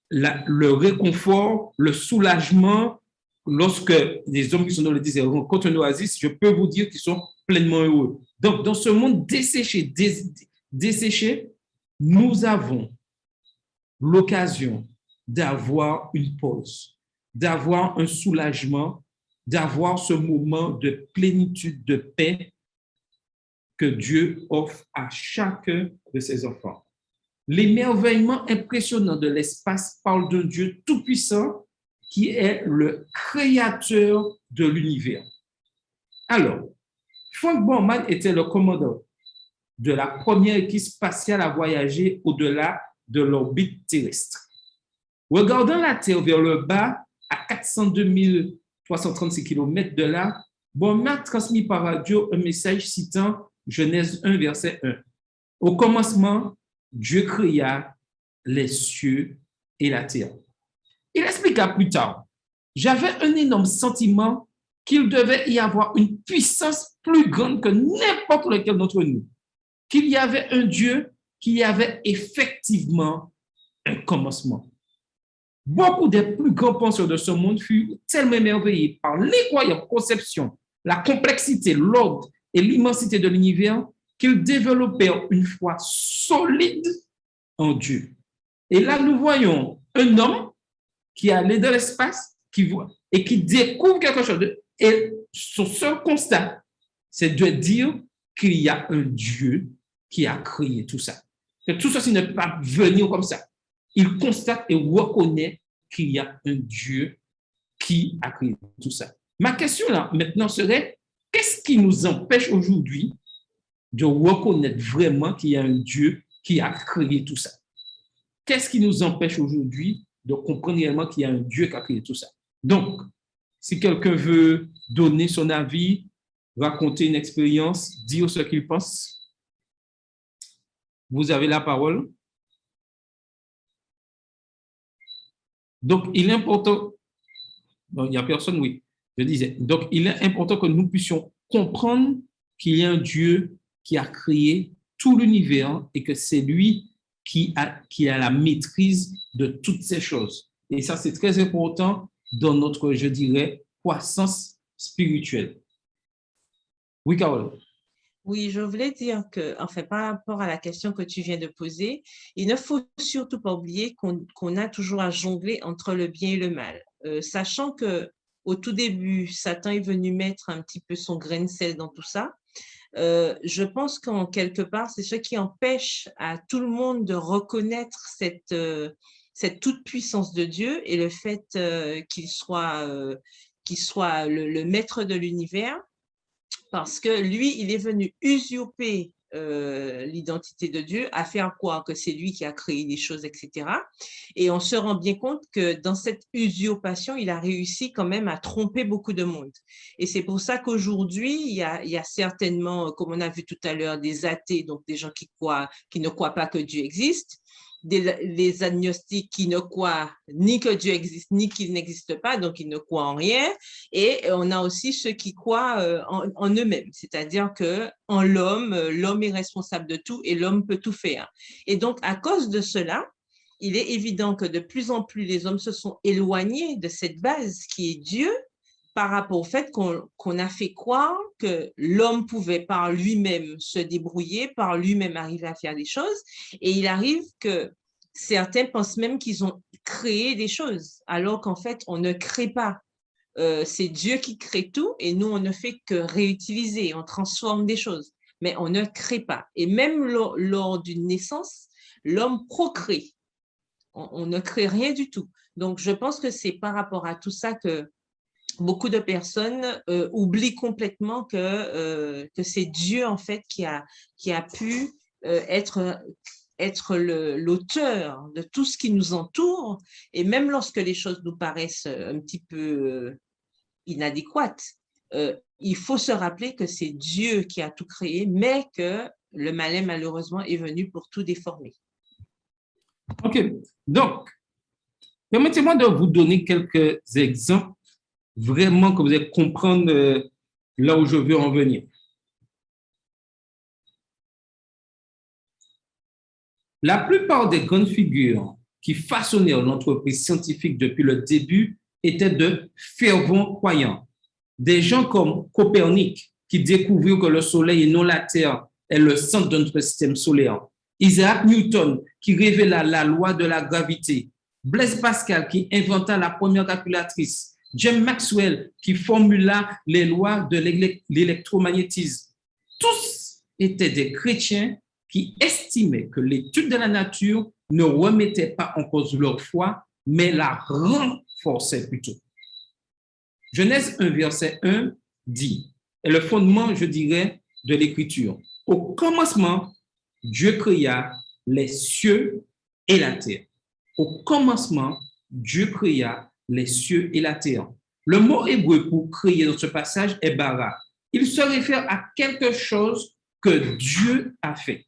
le réconfort, le soulagement. Lorsque les hommes qui sont dans le désert rencontrent un oasis, je peux vous dire qu'ils sont pleinement heureux. Donc, dans ce monde desséché, nous avons l'occasion d'avoir une pause, d'avoir un soulagement, d'avoir ce moment de plénitude, de paix que Dieu offre à chacun de ses enfants. L'émerveillement impressionnant de l'espace parle d'un Dieu tout-puissant qui est le créateur de l'univers. Alors, Frank Borman était le commandant de la première équipe spatiale à voyager au-delà de l'orbite terrestre. Regardant la Terre vers le bas, à 402 336 km de là, Borman transmit par radio un message citant Genèse 1, verset 1. Au commencement, Dieu créa les cieux et la terre. Il expliqua plus tard, j'avais un énorme sentiment qu'il devait y avoir une puissance plus grande que n'importe lequel d'entre nous, qu'il y avait un Dieu qui avait effectivement un commencement. Beaucoup des plus grands penseurs de ce monde furent tellement émerveillés par l'incroyable conception, la complexité, l'ordre et l'immensité de l'univers qu'ils développèrent une foi solide en Dieu. Et là, nous voyons un homme qui est allé dans l'espace, qui voit et qui découvre quelque chose. Et son seul constat, c'est de dire qu'il y a un Dieu qui a créé tout ça. Que tout ceci ne peut pas venir comme ça. Il constate et reconnaît qu'il y a un Dieu qui a créé tout ça. Ma question là, maintenant, serait, qu'est-ce qui nous empêche aujourd'hui de reconnaître vraiment qu'il y a un Dieu qui a créé tout ça? Qu'est-ce qui nous empêche aujourd'hui de comprendre réellement qu'il y a un Dieu qui a créé tout ça? Donc, si quelqu'un veut donner son avis, raconter une expérience, dire ce qu'il pense, vous avez la parole. Donc, il est important, non, il n'y a personne, oui, je disais, donc il est important que nous puissions comprendre qu'il y a un Dieu qui a créé tout l'univers et que c'est lui qui a la maîtrise de toutes ces choses. Et ça, c'est très important dans notre, je dirais, croissance spirituelle. Oui, Carole. Oui, je voulais dire que, enfin, par rapport à la question que tu viens de poser, il ne faut surtout pas oublier qu'on a toujours à jongler entre le bien et le mal. Sachant que au tout début, Satan est venu mettre un petit peu son grain de sel dans tout ça. Je pense qu'en quelque part, c'est ce qui empêche à tout le monde de reconnaître cette toute-puissance de Dieu et le fait qu'il soit le maître de l'univers. Parce que lui, il est venu usurper l'identité de Dieu, à faire croire que c'est lui qui a créé les choses, etc. Et on se rend bien compte que dans cette usurpation, il a réussi quand même à tromper beaucoup de monde. Et c'est pour ça qu'aujourd'hui, il y a certainement, comme on a vu tout à l'heure, des athées, donc des gens qui ne croient pas que Dieu existe, les agnostiques qui ne croient ni que Dieu existe, ni qu'il n'existe pas, donc ils ne croient en rien. Et on a aussi ceux qui croient en eux-mêmes, c'est-à-dire qu'en l'homme est responsable de tout et l'homme peut tout faire. Et donc, à cause de cela, il est évident que de plus en plus, les hommes se sont éloignés de cette base qui est Dieu, par rapport au fait qu'on a fait croire que l'homme pouvait par lui-même se débrouiller, par lui-même arriver à faire des choses. Et il arrive que certains pensent même qu'ils ont créé des choses, alors qu'en fait, on ne crée pas. C'est Dieu qui crée tout et nous, on ne fait que réutiliser, on transforme des choses, mais on ne crée pas. Et même lors d'une naissance, l'homme procrée. On ne crée rien du tout. Donc, je pense que c'est par rapport à tout ça que beaucoup de personnes oublient complètement que c'est Dieu, en fait, qui a pu être l'auteur de tout ce qui nous entoure. Et même lorsque les choses nous paraissent un petit peu inadéquates, il faut se rappeler que c'est Dieu qui a tout créé, mais que le malin, malheureusement, est venu pour tout déformer. OK. Donc, permettez-moi de vous donner quelques exemples vraiment que vous allez comprendre là où je veux en venir. La plupart des grandes figures qui façonnèrent l'entreprise scientifique depuis le début étaient de fervents croyants. Des gens comme Copernic, qui découvrirent que le Soleil et non la Terre est le centre de notre système solaire. Isaac Newton, qui révéla la loi de la gravité. Blaise Pascal, qui inventa la première calculatrice. James Maxwell, qui formula les lois de l'électromagnétisme. Tous étaient des chrétiens qui estimaient que l'étude de la nature ne remettait pas en cause leur foi, mais la renforçait plutôt. Genèse 1, verset 1 dit, et le fondement, je dirais, de l'écriture. Au commencement, Dieu créa les cieux et la terre. Au commencement, Dieu créa les cieux et la terre. Le mot hébreu pour créer dans ce passage est bara. Il se réfère à quelque chose que Dieu a fait.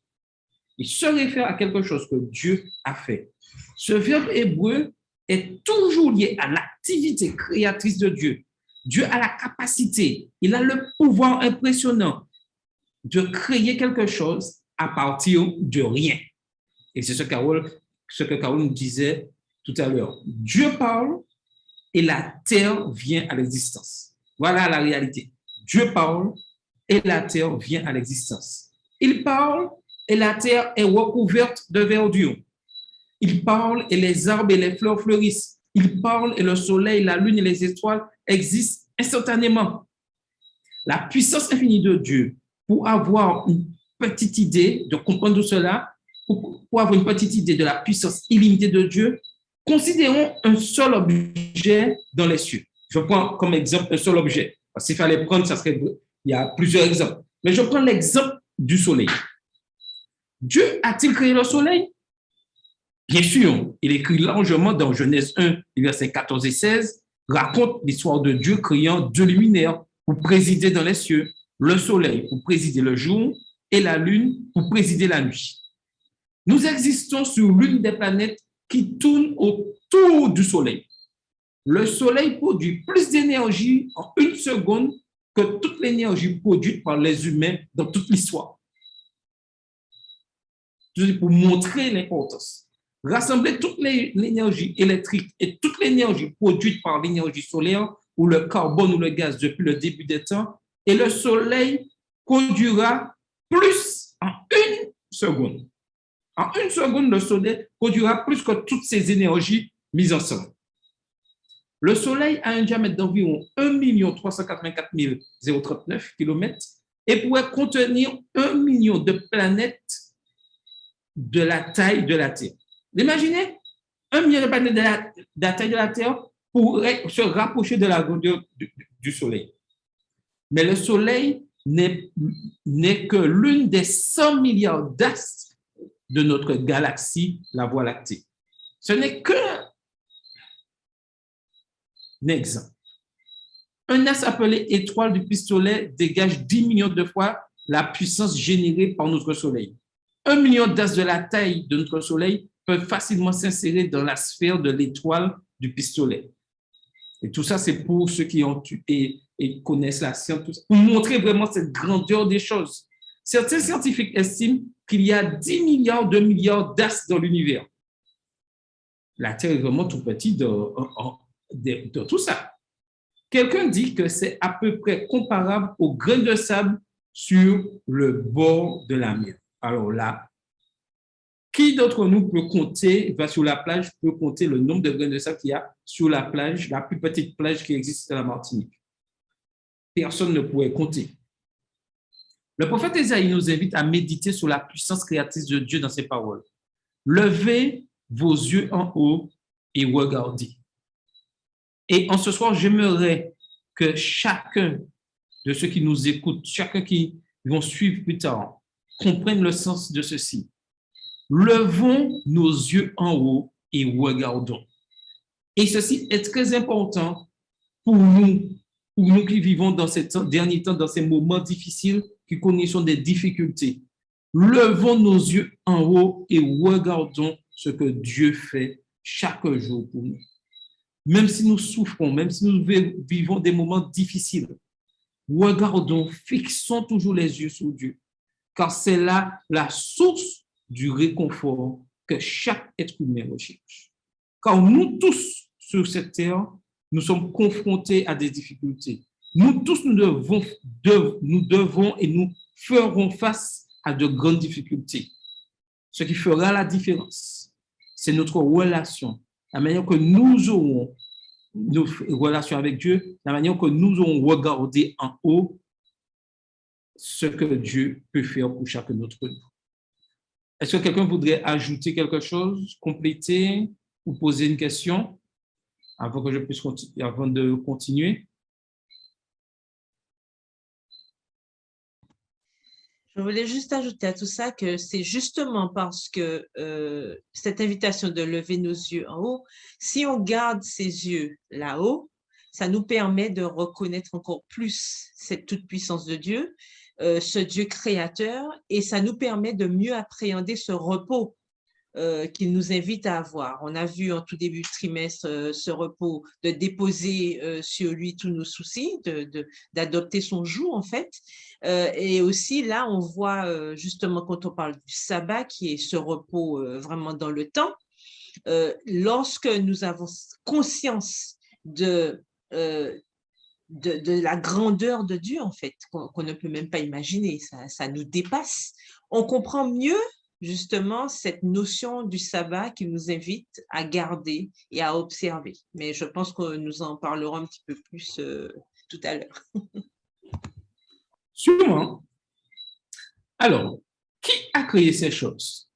Il se réfère à quelque chose que Dieu a fait. Ce verbe hébreu est toujours lié à l'activité créatrice de Dieu. Dieu a la capacité, il a le pouvoir impressionnant de créer quelque chose à partir de rien. Et c'est ce que Carole nous disait tout à l'heure. Dieu parle et la terre vient à l'existence. Voilà la réalité. Dieu parle et la terre vient à l'existence. Il parle et la terre est recouverte de verdure. Il parle et les arbres et les fleurs fleurissent. Il parle et le soleil, la lune et les étoiles existent instantanément. La puissance infinie de Dieu, pour avoir une petite idée de comprendre tout cela, pour avoir une petite idée de la puissance illimitée de Dieu, considérons un seul objet dans les cieux. Je prends comme exemple un seul objet. S'il fallait prendre, ça serait, il y a plusieurs exemples. Mais je prends l'exemple du soleil. Dieu a-t-il créé le soleil? Bien sûr, il écrit largement dans Genèse 1, versets 14 et 16, raconte l'histoire de Dieu créant deux luminaires pour présider dans les cieux, le soleil pour présider le jour et la lune pour présider la nuit. Nous existons sur l'une des planètes qui tourne autour du soleil. Le soleil produit plus d'énergie en une seconde que toute l'énergie produite par les humains dans toute l'histoire. Pour montrer l'importance. Rassembler toute l'énergie électrique et toute l'énergie produite par l'énergie solaire ou le carbone ou le gaz depuis le début des temps, et le soleil produira plus en une seconde. En une seconde, le soleil produira plus que toutes ces énergies mises ensemble. Le soleil a un diamètre d'environ 1 384 039 km et pourrait contenir 1 million de planètes de la taille de la Terre. Imaginez, 1 million de planètes de la taille de la Terre pourraient se rapprocher de la grandeur du soleil. Mais le soleil n'est que l'une des 100 milliards d'astres de notre galaxie, la Voie lactée. Ce n'est qu'un exemple. Un astre appelé étoile du pistolet dégage 10 millions de fois la puissance générée par notre soleil. 1 million d'astres de la taille de notre soleil peuvent facilement s'insérer dans la sphère de l'étoile du pistolet. Et tout ça, c'est pour ceux qui ont et connaissent la science, pour montrer vraiment cette grandeur des choses. Certains scientifiques estiment qu'il y a 10 milliards d'astres dans l'univers. La Terre est vraiment tout petite de tout ça. Quelqu'un dit que c'est à peu près comparable au grain de sable sur le bord de la mer. Alors là, qui d'entre nous peut compter, va sur la plage, peut compter le nombre de grains de sable qu'il y a sur la plage, la plus petite plage qui existe à la Martinique? Personne ne pourrait compter. Le prophète Ésaïe nous invite à méditer sur la puissance créatrice de Dieu dans ses paroles. Levez vos yeux en haut et regardez. Et en ce soir, j'aimerais que chacun de ceux qui nous écoutent, chacun qui vont suivre plus tard, comprenne le sens de ceci. Levons nos yeux en haut et regardons. Et ceci est très important pour nous qui vivons dans ces derniers temps, dans ces moments difficiles, qui connaissons des difficultés. Levons nos yeux en haut et regardons ce que Dieu fait chaque jour pour nous. Même si nous souffrons, même si nous vivons des moments difficiles, regardons, fixons toujours les yeux sur Dieu, car c'est là la source du réconfort que chaque être humain recherche. Car nous tous, sur cette terre, nous sommes confrontés à des difficultés. Nous tous, nous devons et nous ferons face à de grandes difficultés. Ce qui fera la différence, c'est notre relation, la manière que nous aurons nos relations avec Dieu, la manière que nous aurons regardé en haut ce que Dieu peut faire pour chacun d'entre nous. Est-ce que quelqu'un voudrait ajouter quelque chose, compléter ou poser une question avant que je puisse avant de continuer? Je voulais juste ajouter à tout ça que c'est justement parce que cette invitation de lever nos yeux en haut, si on garde ses yeux là-haut, ça nous permet de reconnaître encore plus cette toute-puissance de Dieu, ce Dieu créateur, et ça nous permet de mieux appréhender ce repos qu'il nous invite à avoir. On a vu en tout début de trimestre ce repos, de déposer sur lui tous nos soucis, d'adopter son joug en fait. Et aussi là, on voit justement quand on parle du sabbat, qui est ce repos vraiment dans le temps, lorsque nous avons conscience de la grandeur de Dieu en fait, qu'on ne peut même pas imaginer, ça nous dépasse. On comprend mieux justement cette notion du sabbat qui nous invite à garder et à observer. Mais je pense que nous en parlerons un petit peu plus tout à l'heure. Sûrement. Alors, qui a créé ces choses?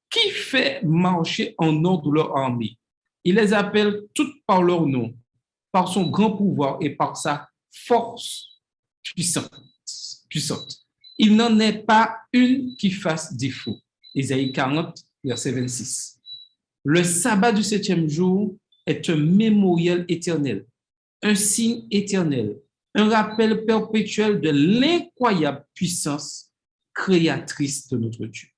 Qui fait marcher en ordre leur armée? Il les appelle toutes par leur nom, par son grand pouvoir et par sa force puissante. Il n'en est pas une qui fasse défaut. Ésaïe 40, verset 26. Le sabbat du 7e jour est un mémorial éternel, un signe éternel, un rappel perpétuel de l'incroyable puissance créatrice de notre Dieu.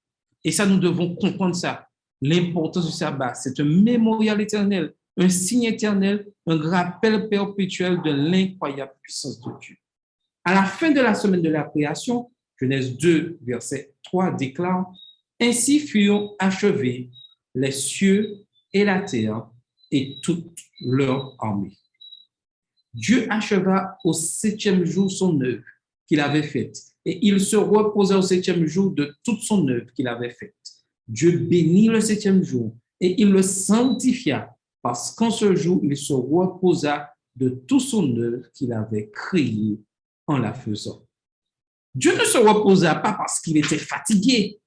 Et ça, nous devons comprendre ça. L'importance du sabbat, c'est un mémorial éternel, un signe éternel, un rappel perpétuel de l'incroyable puissance de Dieu. À la fin de la semaine de la création, Genèse 2, verset 3 déclare « Ainsi furent achevés les cieux et la terre et toute leur armée. » Dieu acheva au 7e jour son œuvre qu'il avait faite, et il se reposa au 7e jour de toute son œuvre qu'il avait faite. Dieu bénit le 7e jour, et il le sanctifia, parce qu'en ce jour, il se reposa de toute son œuvre qu'il avait créée en la faisant. Dieu ne se reposa pas parce qu'il était fatigué.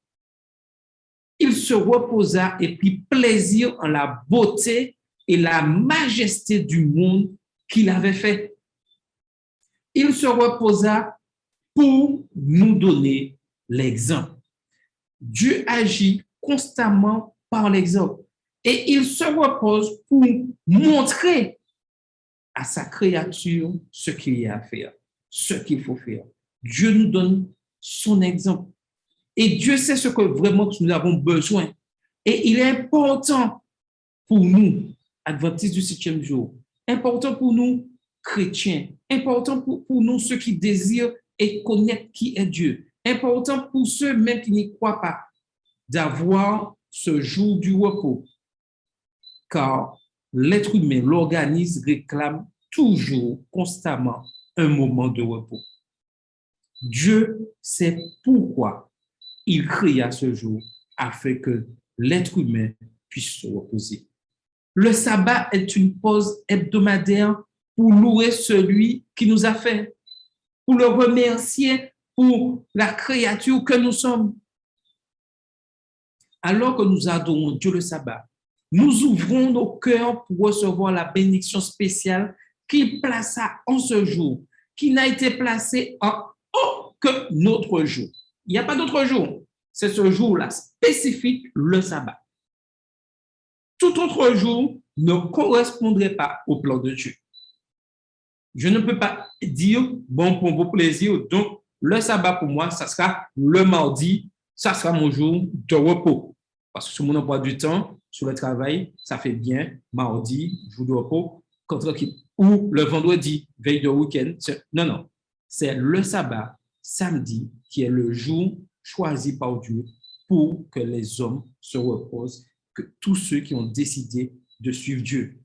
Il se reposa et prit plaisir en la beauté et la majesté du monde qu'il avait fait. Il se reposa pour nous donner l'exemple. Dieu agit constamment par l'exemple et il se repose pour montrer à sa créature ce qu'il y a à faire, ce qu'il faut faire. Dieu nous donne son exemple. Et Dieu sait ce que vraiment nous avons besoin. Et il est important pour nous, adventistes du 7e jour, important pour nous, chrétiens, important pour nous, ceux qui désirent et connaître qui est Dieu, important pour ceux même qui n'y croient pas, d'avoir ce jour du repos. Car l'être humain, l'organisme réclame toujours, constamment, un moment de repos. Dieu sait pourquoi il créa ce jour afin que l'être humain puisse se reposer. Le sabbat est une pause hebdomadaire pour louer celui qui nous a fait, pour le remercier pour la créature que nous sommes. Alors que nous adorons Dieu le sabbat, nous ouvrons nos cœurs pour recevoir la bénédiction spéciale qu'il plaça en ce jour, qui n'a été placée en aucun autre jour. Il n'y a pas d'autre jour. C'est ce jour-là spécifique, le sabbat. Tout autre jour ne correspondrait pas au plan de Dieu. Je ne peux pas dire, bon, pour vos plaisirs, donc le sabbat pour moi, ça sera le mardi, ça sera mon jour de repos. Parce que sur mon emploi du temps, sur le travail, ça fait bien, mardi, jour de repos, ou le vendredi, veille de week-end. Non, c'est le sabbat, samedi, qui est le jour choisi par Dieu pour que les hommes se reposent, que tous ceux qui ont décidé de suivre Dieu.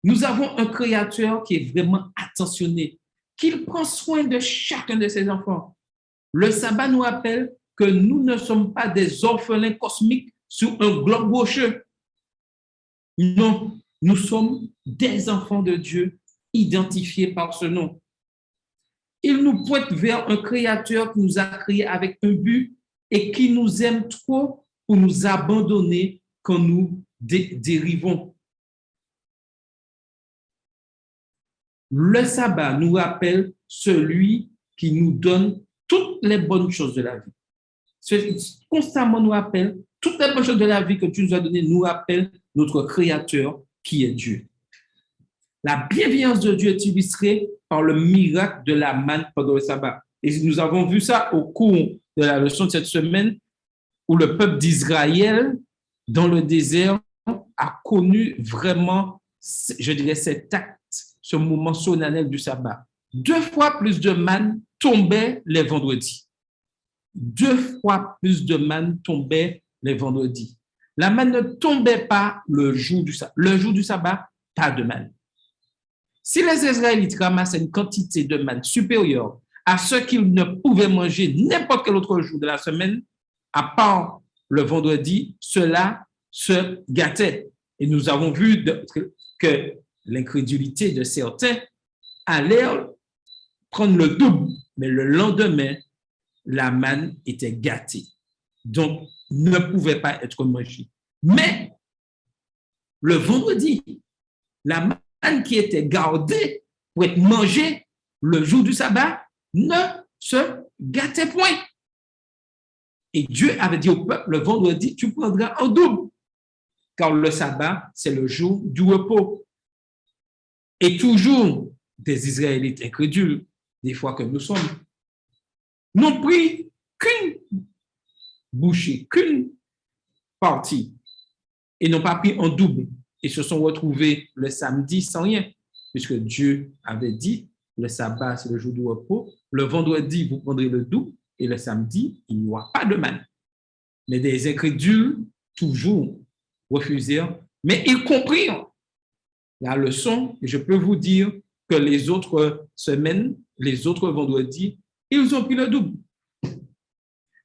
Nous avons un créateur qui est vraiment attentionné, qu'il prend soin de chacun de ses enfants. Le sabbat nous rappelle que nous ne sommes pas des orphelins cosmiques sur un globe rocheux. Non, nous sommes des enfants de Dieu identifiés par ce nom. Il nous pointe vers un créateur qui nous a créés avec un but et qui nous aime trop pour nous abandonner quand nous dérivons. Le sabbat nous rappelle celui qui nous donne toutes les bonnes choses de la vie. Constamment nous rappelle toutes les bonnes choses de la vie que Dieu nous a données, nous rappelle notre Créateur qui est Dieu. La bienveillance de Dieu est illustrée par le miracle de la manne pendant le sabbat. Et nous avons vu ça au cours de la leçon de cette semaine où le peuple d'Israël dans le désert a connu vraiment, je dirais, cet acte, ce moment solennel du sabbat. 2 fois plus de manne tombait les vendredis. 2 fois plus de manne tombait les vendredis. La manne ne tombait pas le jour du sabbat. Le jour du sabbat, pas de manne. Si les Israélites ramassaient une quantité de manne supérieure à ce qu'ils ne pouvaient manger n'importe quel autre jour de la semaine, à part le vendredi, cela se gâtait. Et nous avons vu que l'incrédulité de certains allait prendre le double, mais le lendemain, la manne était gâtée. Donc, ne pouvait pas être mangée. Mais le vendredi, la manne qui était gardée pour être mangée le jour du sabbat ne se gâtait point. Et Dieu avait dit au peuple, le vendredi, tu prendras en double, car le sabbat, c'est le jour du repos. Et toujours, des Israélites incrédules, des fois que nous sommes, n'ont pris qu'une bouchée, qu'une partie, et n'ont pas pris en double, et se sont retrouvés le samedi sans rien, puisque Dieu avait dit, le sabbat, c'est le jour du repos, le vendredi, vous prendrez le double, et le samedi, il n'y aura pas de manne. Mais des incrédules, toujours, refusèrent, mais ils comprirent la leçon, et je peux vous dire que les autres semaines, les autres vendredis, ils ont pris le double.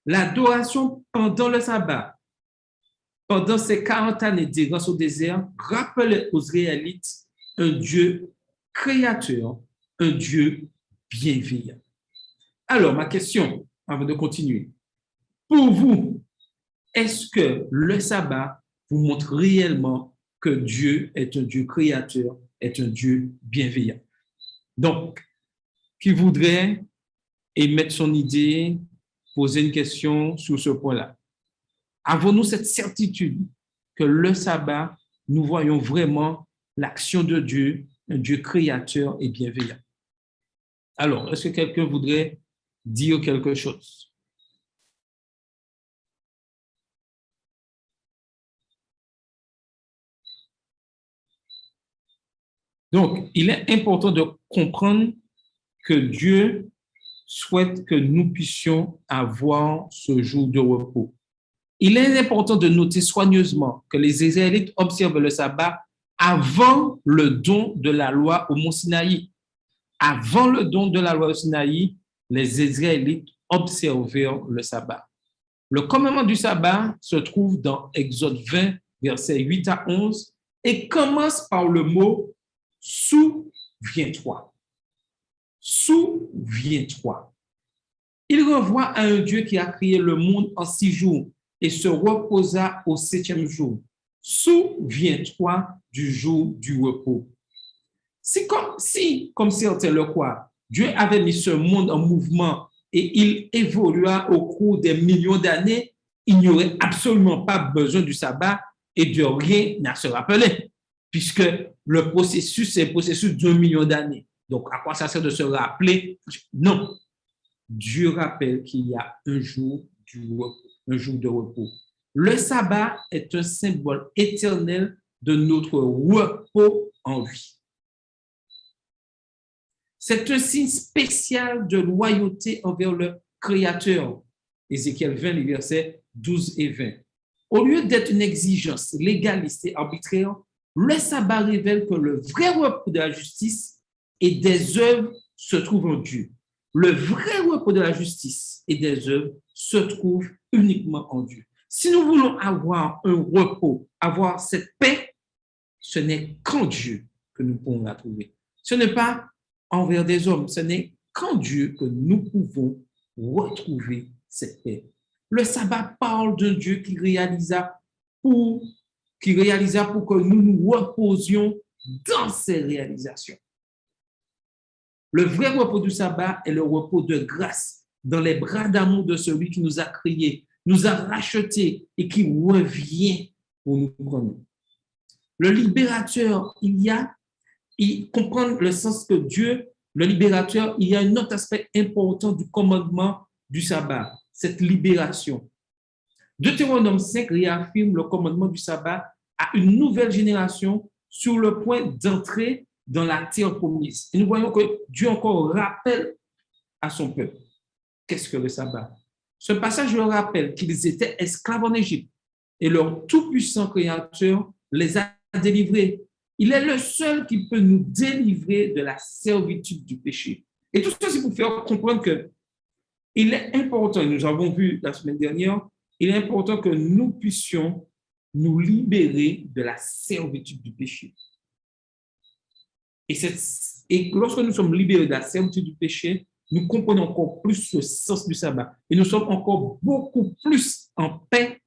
L'adoration pendant le sabbat, pendant ces 40 années d'errance au désert, rappelait aux Israélites un Dieu créateur, un Dieu bienveillant. Alors, ma question, avant de continuer, pour vous, est-ce que le sabbat vous montre réellement que Dieu est un Dieu créateur, est un Dieu bienveillant? Donc, qui voudrait émettre son idée, poser une question sur ce point-là? Avons-nous cette certitude que le sabbat, nous voyons vraiment l'action de Dieu, un Dieu créateur et bienveillant? Alors, est-ce que quelqu'un voudrait dire quelque chose? Donc, il est important de comprendre que Dieu souhaite que nous puissions avoir ce jour de repos. Il est important de noter soigneusement que les Israélites observent le sabbat avant le don de la loi au mont Sinaï. Avant le don de la loi au Sinaï, les Israélites observèrent le sabbat. Le commandement du sabbat se trouve dans Exode 20, versets 8 à 11, et commence par le mot « souviens-toi ». Souviens-toi. Il renvoie à un Dieu qui a créé le monde en 6 jours et se reposa au 7e jour. Souviens-toi du jour du repos. Si, comme certains le croient, Dieu avait mis ce monde en mouvement et il évolua au cours des millions d'années, il n'y aurait absolument pas besoin du sabbat et de rien à se rappeler, puisque le processus, c'est le processus d'1 million d'années. Donc, à quoi ça sert de se rappeler? Non. Dieu rappelle qu'il y a un jour de repos. Le sabbat est un symbole éternel de notre repos en lui. C'est un signe spécial de loyauté envers le Créateur. Ézéchiel 20, les versets 12 et 20. Au lieu d'être une exigence légaliste et arbitraire, le sabbat révèle que le vrai repos de la justice et des œuvres se trouve en Dieu. Le vrai repos de la justice et des œuvres se trouve uniquement en Dieu. Si nous voulons avoir un repos, avoir cette paix, ce n'est qu'en Dieu que nous pouvons la trouver. Ce n'est pas envers des hommes, ce n'est qu'en Dieu que nous pouvons retrouver cette paix. Le sabbat parle d'un Dieu qui réalisa pour que nous nous reposions dans ses réalisations. Le vrai repos du sabbat est le repos de grâce dans les bras d'amour de celui qui nous a créés, nous a rachetés et qui revient pour nous prendre. Le libérateur, il comprend le sens que Dieu, le libérateur, il y a un autre aspect important du commandement du sabbat, cette libération. Deutéronome 5 réaffirme le commandement du sabbat à une nouvelle génération sur le point d'entrer dans la terre promise. Et nous voyons que Dieu encore rappelle à son peuple. Qu'est-ce que le sabbat? Ce passage leur rappelle qu'ils étaient esclaves en Égypte et leur tout-puissant Créateur les a délivrés. Il est le seul qui peut nous délivrer de la servitude du péché. Et tout ça, c'est pour faire comprendre qu'il est important, et nous avons vu la semaine dernière, il est important que nous puissions nous libérer de la servitude du péché. Et lorsque nous sommes libérés de la servitude du péché, nous comprenons encore plus le sens du sabbat. Et nous sommes encore beaucoup plus en paix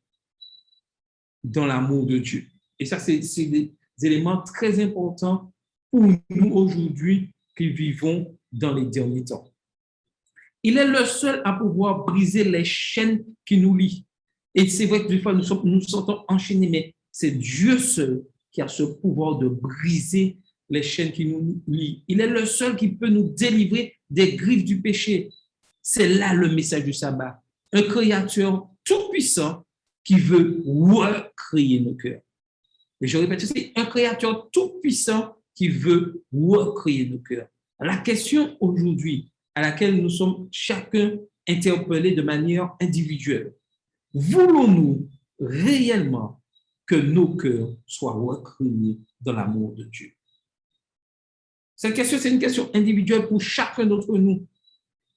dans l'amour de Dieu. Et ça, c'est des éléments très importants pour nous aujourd'hui qui vivons dans les derniers temps. Il est le seul à pouvoir briser les chaînes qui nous lient. Et c'est vrai que des fois, nous nous sentons enchaînés, mais c'est Dieu seul qui a ce pouvoir de briser les chaînes qui nous lient. Il est le seul qui peut nous délivrer des griffes du péché. C'est là le message du sabbat. Un créateur tout-puissant qui veut recréer nos cœurs. Et je répète ceci, un créateur tout-puissant qui veut recréer nos cœurs. La question aujourd'hui à laquelle nous sommes chacun interpellés de manière individuelle, voulons-nous réellement que nos cœurs soient recréés dans l'amour de Dieu? Cette question, c'est une question individuelle pour chacun d'entre nous,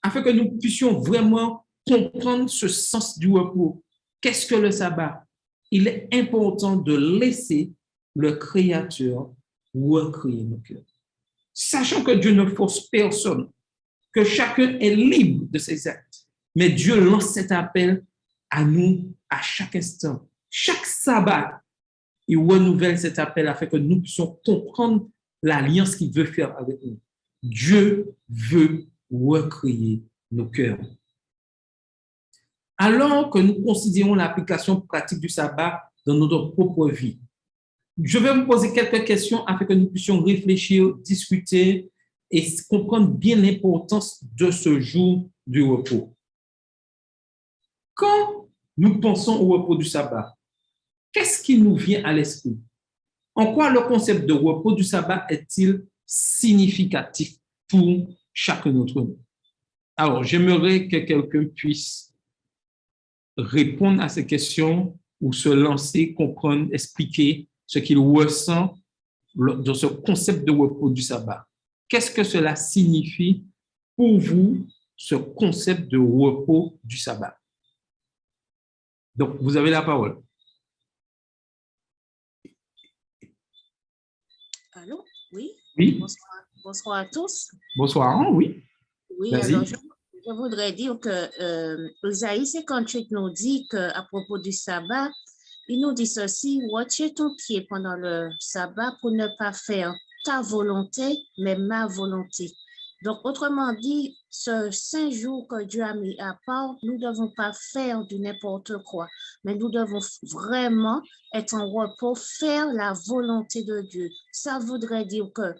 afin que nous puissions vraiment comprendre ce sens du repos. Qu'est-ce que le sabbat? Il est important de laisser le Créateur recréer nos cœurs. Sachant que Dieu ne force personne, que chacun est libre de ses actes, mais Dieu lance cet appel à nous à chaque instant. Chaque sabbat, il renouvelle cet appel afin que nous puissions comprendre l'alliance qu'il veut faire avec nous. Dieu veut recréer nos cœurs. Alors que nous considérons l'application pratique du sabbat dans notre propre vie, je vais vous poser quelques questions afin que nous puissions réfléchir, discuter et comprendre bien l'importance de ce jour du repos. Quand nous pensons au repos du sabbat, qu'est-ce qui nous vient à l'esprit? En quoi le concept de repos du sabbat est-il significatif pour chacun d'entre nous? Alors, j'aimerais que quelqu'un puisse répondre à ces questions ou se lancer, comprendre, expliquer ce qu'il ressent dans ce concept de repos du sabbat. Qu'est-ce que cela signifie pour vous, ce concept de repos du sabbat? Donc, vous avez la parole. Allô? Oui? Oui. Bonsoir à tous. Bonsoir, oui. Oui, alors je voudrais dire que Isaïe 58 nous dit qu'à propos du sabbat, il nous dit ceci: retire ton pied pendant le sabbat pour ne pas faire ta volonté, mais ma volonté. Donc, autrement dit, ce 5 jours que Dieu a mis à part, nous ne devons pas faire du n'importe quoi, mais nous devons vraiment être en repos, faire la volonté de Dieu. Ça voudrait dire que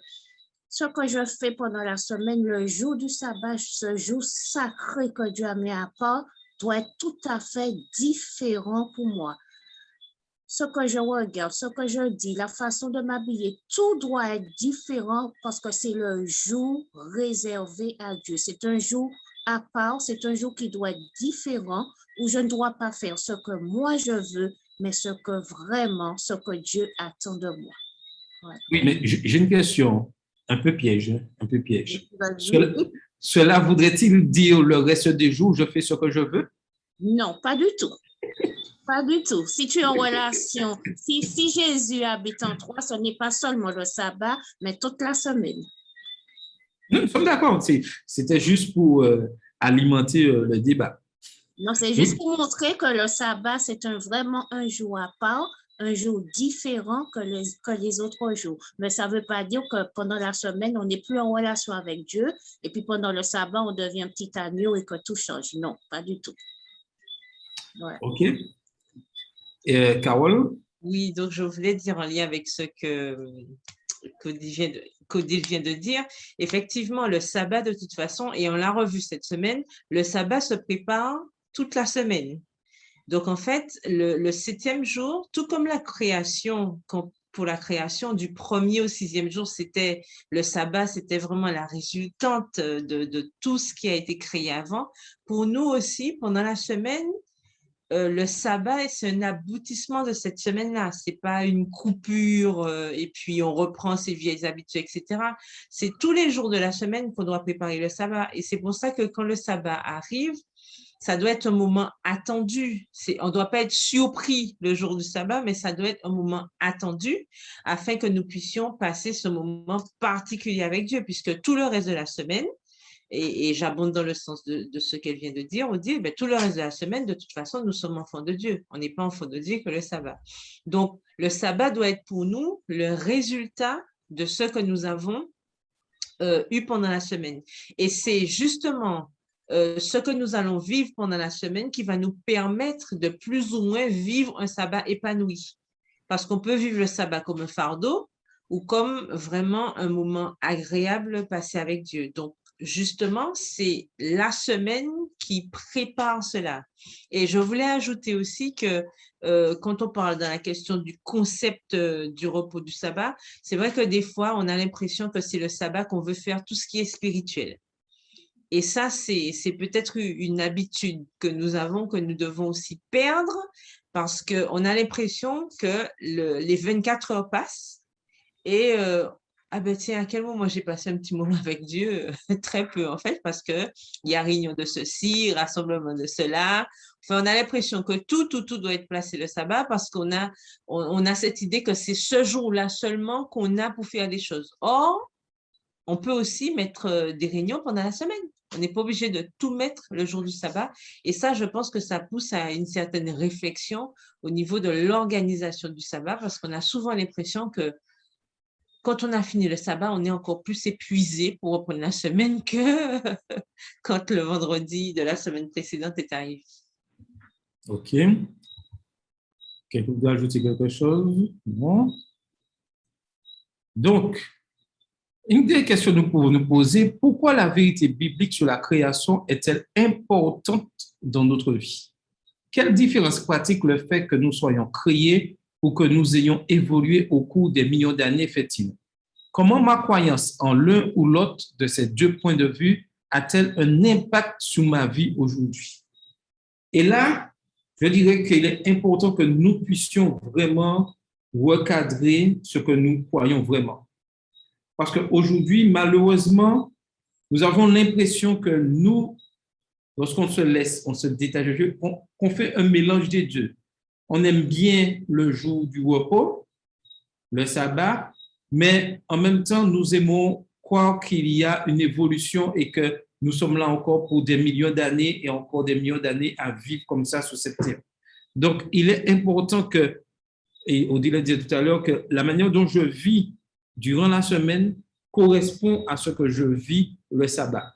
ce que je fais pendant la semaine, le jour du sabbat, ce jour sacré que Dieu a mis à part, doit être tout à fait différent pour moi. Ce que je regarde, ce que je dis, la façon de m'habiller, tout doit être différent parce que c'est le jour réservé à Dieu. C'est un jour à part, c'est un jour qui doit être différent où je ne dois pas faire ce que moi je veux, mais ce que Dieu attend de moi. Ouais. Oui, mais j'ai une question un peu piège, un peu piège. Cela voudrait-il dire le reste des jours, je fais ce que je veux? Non, pas du tout. Pas du tout. Si tu es en relation, si Jésus habite en toi, ce n'est pas seulement le sabbat, mais toute la semaine. Nous sommes d'accord. C'était juste pour alimenter le débat. Non, c'est juste pour montrer que le sabbat, c'est vraiment un jour à part, un jour différent que les autres jours. Mais ça ne veut pas dire que pendant la semaine, on n'est plus en relation avec Dieu, et puis pendant le sabbat, on devient un petit agneau et que tout change. Non, pas du tout. Ouais. OK. Carole? Oui, donc je voulais dire en lien avec ce qu'Odile vient de dire. Effectivement, le sabbat, de toute façon, et on l'a revu cette semaine, le sabbat se prépare toute la semaine. Donc, en fait, le 7e jour, tout comme la création, pour la création du 1er au 6e jour, c'était le sabbat, c'était vraiment la résultante de tout ce qui a été créé avant. Pour nous aussi, pendant la semaine, le sabbat, c'est un aboutissement de cette semaine-là. Ce n'est pas une coupure et puis on reprend ses vieilles habitudes, etc. C'est tous les jours de la semaine qu'on doit préparer le sabbat. Et c'est pour ça que quand le sabbat arrive, ça doit être un moment attendu. On ne doit pas être surpris le jour du sabbat, mais ça doit être un moment attendu afin que nous puissions passer ce moment particulier avec Dieu, puisque tout le reste de la semaine, et j'abonde dans le sens de ce qu'elle vient de dire, on dit, tout le reste de la semaine, de toute façon, nous sommes enfants de Dieu. On n'est pas enfants de Dieu que le sabbat. Donc, le sabbat doit être pour nous le résultat de ce que nous avons eu pendant la semaine. Et c'est justement ce que nous allons vivre pendant la semaine qui va nous permettre de plus ou moins vivre un sabbat épanoui. Parce qu'on peut vivre le sabbat comme un fardeau ou comme vraiment un moment agréable passé avec Dieu. Donc, justement, c'est la semaine qui prépare cela. Et je voulais ajouter aussi que quand on parle dans la question du concept du repos du sabbat, c'est vrai que des fois, on a l'impression que c'est le sabbat qu'on veut faire tout ce qui est spirituel. Et ça, c'est peut-être une habitude que nous avons, que nous devons aussi perdre, parce qu'on a l'impression que les 24 heures passent et ah ben tiens, à quel moment j'ai passé un petit moment avec Dieu? Très peu en fait, parce qu'il y a réunion de ceci, rassemblement de cela. Enfin, on a l'impression que tout doit être placé le sabbat parce qu'on a cette idée que c'est ce jour-là seulement qu'on a pour faire des choses. Or, on peut aussi mettre des réunions pendant la semaine. On n'est pas obligé de tout mettre le jour du sabbat. Et ça, je pense que ça pousse à une certaine réflexion au niveau de l'organisation du sabbat parce qu'on a souvent l'impression que quand on a fini le sabbat, on est encore plus épuisé pour reprendre la semaine que quand le vendredi de la semaine précédente est arrivé. OK. Quelqu'un veut ajouter quelque chose? Non? Donc, une des questions que nous pouvons nous poser, pourquoi la vérité biblique sur la création est-elle importante dans notre vie? Quelle différence pratique le fait que nous soyons créés ou que nous ayons évolué au cours des millions d'années fait-il? Comment ma croyance en l'un ou l'autre de ces deux points de vue a-t-elle un impact sur ma vie aujourd'hui? Et là, je dirais qu'il est important que nous puissions vraiment recadrer ce que nous croyons vraiment. Parce qu'aujourd'hui, malheureusement, nous avons l'impression que nous, lorsqu'on se laisse, on se détache de Dieu, qu'on fait un mélange des deux. On aime bien le jour du repos, le sabbat, mais en même temps, nous aimons croire qu'il y a une évolution et que nous sommes là encore pour des millions d'années et encore des millions d'années à vivre comme ça sur cette terre. Donc, il est important que, et Odile disait tout à l'heure, que la manière dont je vis durant la semaine correspond à ce que je vis le sabbat.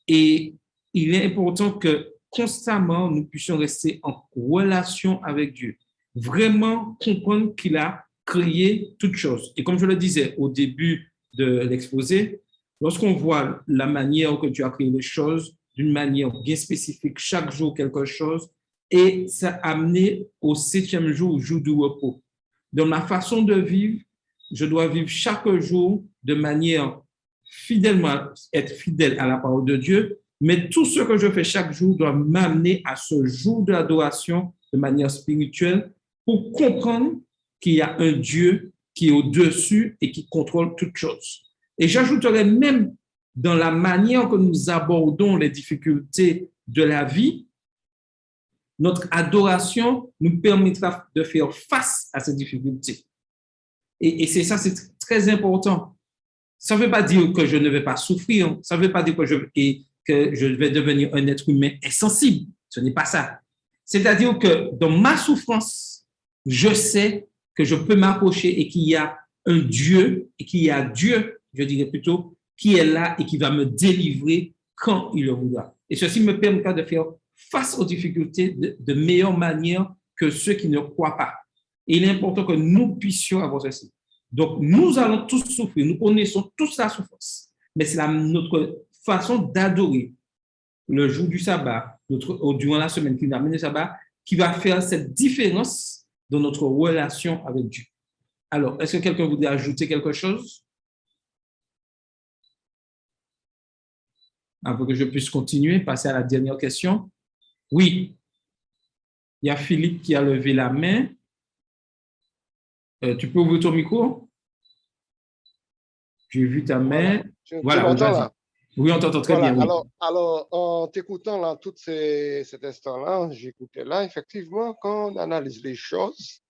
Et il est important que constamment, nous puissions rester en relation avec Dieu. Vraiment comprendre qu'il a créé toutes choses. Et comme je le disais au début de l'exposé, lorsqu'on voit la manière que Dieu a créé les choses, d'une manière bien spécifique, chaque jour quelque chose, et ça a amené au 7e jour, jour du repos. Dans ma façon de vivre, je dois vivre chaque jour de manière fidèlement, être fidèle à la parole de Dieu, mais tout ce que je fais chaque jour doit m'amener à ce jour de l'adoration de manière spirituelle pour comprendre qu'il y a un Dieu qui est au-dessus et qui contrôle toutes choses. Et j'ajouterais même dans la manière que nous abordons les difficultés de la vie, notre adoration nous permettra de faire face à ces difficultés. Et c'est ça, c'est très important. Ça ne veut pas dire que je ne vais pas souffrir, ça ne veut pas dire que je vais devenir un être humain insensible. Ce n'est pas ça. C'est-à-dire que dans ma souffrance, je sais que je peux m'approcher et qu'il y a un Dieu, et qu'il y a Dieu, je dirais plutôt, qui est là et qui va me délivrer quand il le voudra. Et ceci me permettra de faire face aux difficultés de meilleure manière que ceux qui ne croient pas. Et il est important que nous puissions avoir ceci. Donc, nous allons tous souffrir, nous connaissons tous la souffrance, mais c'est notre façon d'adorer le jour du sabbat, durant la semaine qui nous amène le sabbat, qui va faire cette différence dans notre relation avec Dieu. Alors, est-ce que quelqu'un voudrait ajouter quelque chose? Avant que je puisse continuer, passer à la dernière question. Oui, il y a Philippe qui a levé la main. Tu peux ouvrir ton micro? J'ai vu ta main. Voilà, tu m'entends là? Oui, on t'entend très Voilà, bien. Oui. alors, en t'écoutant là, cet instant-là, j'écoutais là, effectivement, quand on analyse les choses,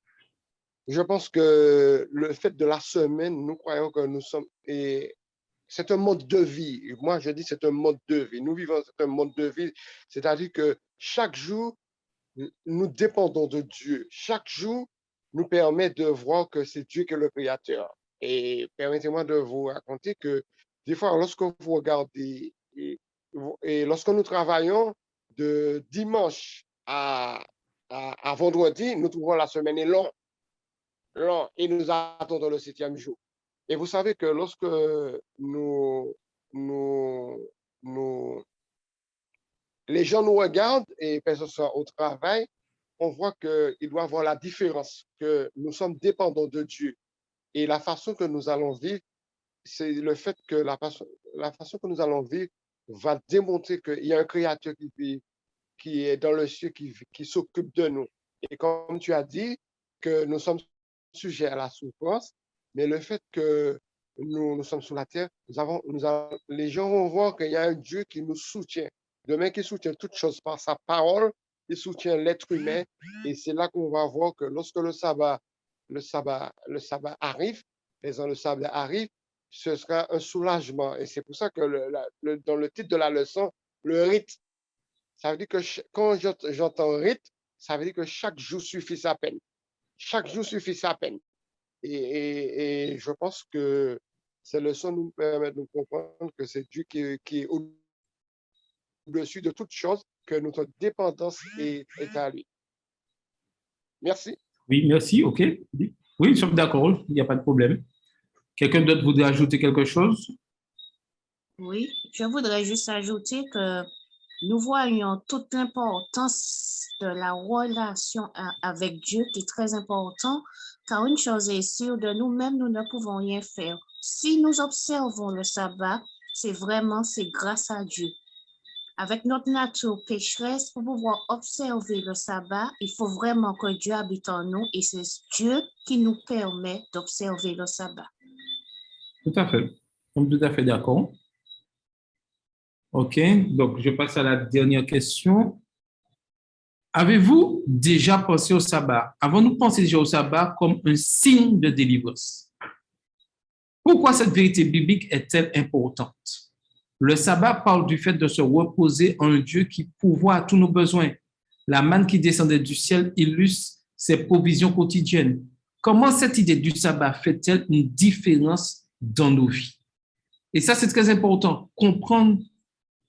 je pense que le fait de la semaine, nous croyons que nous sommes, et c'est un mode de vie. Moi, je dis c'est un mode de vie. Nous vivons un mode de vie, c'est-à-dire que chaque jour, nous dépendons de Dieu. Chaque jour nous permet de voir que c'est Dieu qui est le créateur. Et permettez-moi de vous raconter que des fois, lorsque vous regardez et lorsque nous travaillons de dimanche à vendredi, nous trouvons la semaine est longue, et nous attendons le 7e jour. Et vous savez que lorsque nous, nous, nous, les gens nous regardent, et que ce soit au travail, on voit qu'il doit y avoir la différence, que nous sommes dépendants de Dieu. Et la façon que nous allons vivre, c'est le fait que la façon que nous allons vivre va démontrer qu'il y a un créateur qui est dans le ciel, qui s'occupe de nous. Et comme tu as dit, que nous sommes sujets à la souffrance, mais le fait que nous sommes sur la terre, les gens vont voir qu'il y a un Dieu qui nous soutient. Demain, qui soutient toutes choses par sa parole, il soutient l'être humain. Et c'est là qu'on va voir que lorsque le sabbat arrive, le sabbat arrive, ce sera un soulagement. Et c'est pour ça que dans le titre de la leçon, le rite, ça veut dire que quand j'entends rite, ça veut dire que chaque jour suffit sa peine. Chaque jour suffit sa peine. Et je pense que ces leçons nous permettent de comprendre que c'est Dieu qui est au-dessus de toute chose, que notre dépendance est à lui. Merci. Oui, merci. OK. Oui, nous sommes d'accord. Il n'y a pas de problème. Quelqu'un d'autre voudrait ajouter quelque chose? Oui, je voudrais juste ajouter que nous voyons toute l'importance de la relation avec Dieu qui est très important, car une chose est sûre, de nous-mêmes, nous ne pouvons rien faire. Si nous observons le sabbat, c'est grâce à Dieu. Avec notre nature pécheresse, pour pouvoir observer le sabbat, il faut vraiment que Dieu habite en nous et c'est Dieu qui nous permet d'observer le sabbat. Tout à fait. Nous sommes tout à fait d'accord. OK, donc je passe à la dernière question. Avez-vous déjà pensé au sabbat? Avons-nous pensé déjà au sabbat comme un signe de délivrance? Pourquoi cette vérité biblique est-elle importante? Le sabbat parle du fait de se reposer en un Dieu qui pourvoit à tous nos besoins. La manne qui descendait du ciel illustre ses provisions quotidiennes. Comment cette idée du sabbat fait-elle une différence dans nos vies? Et ça, c'est très important, comprendre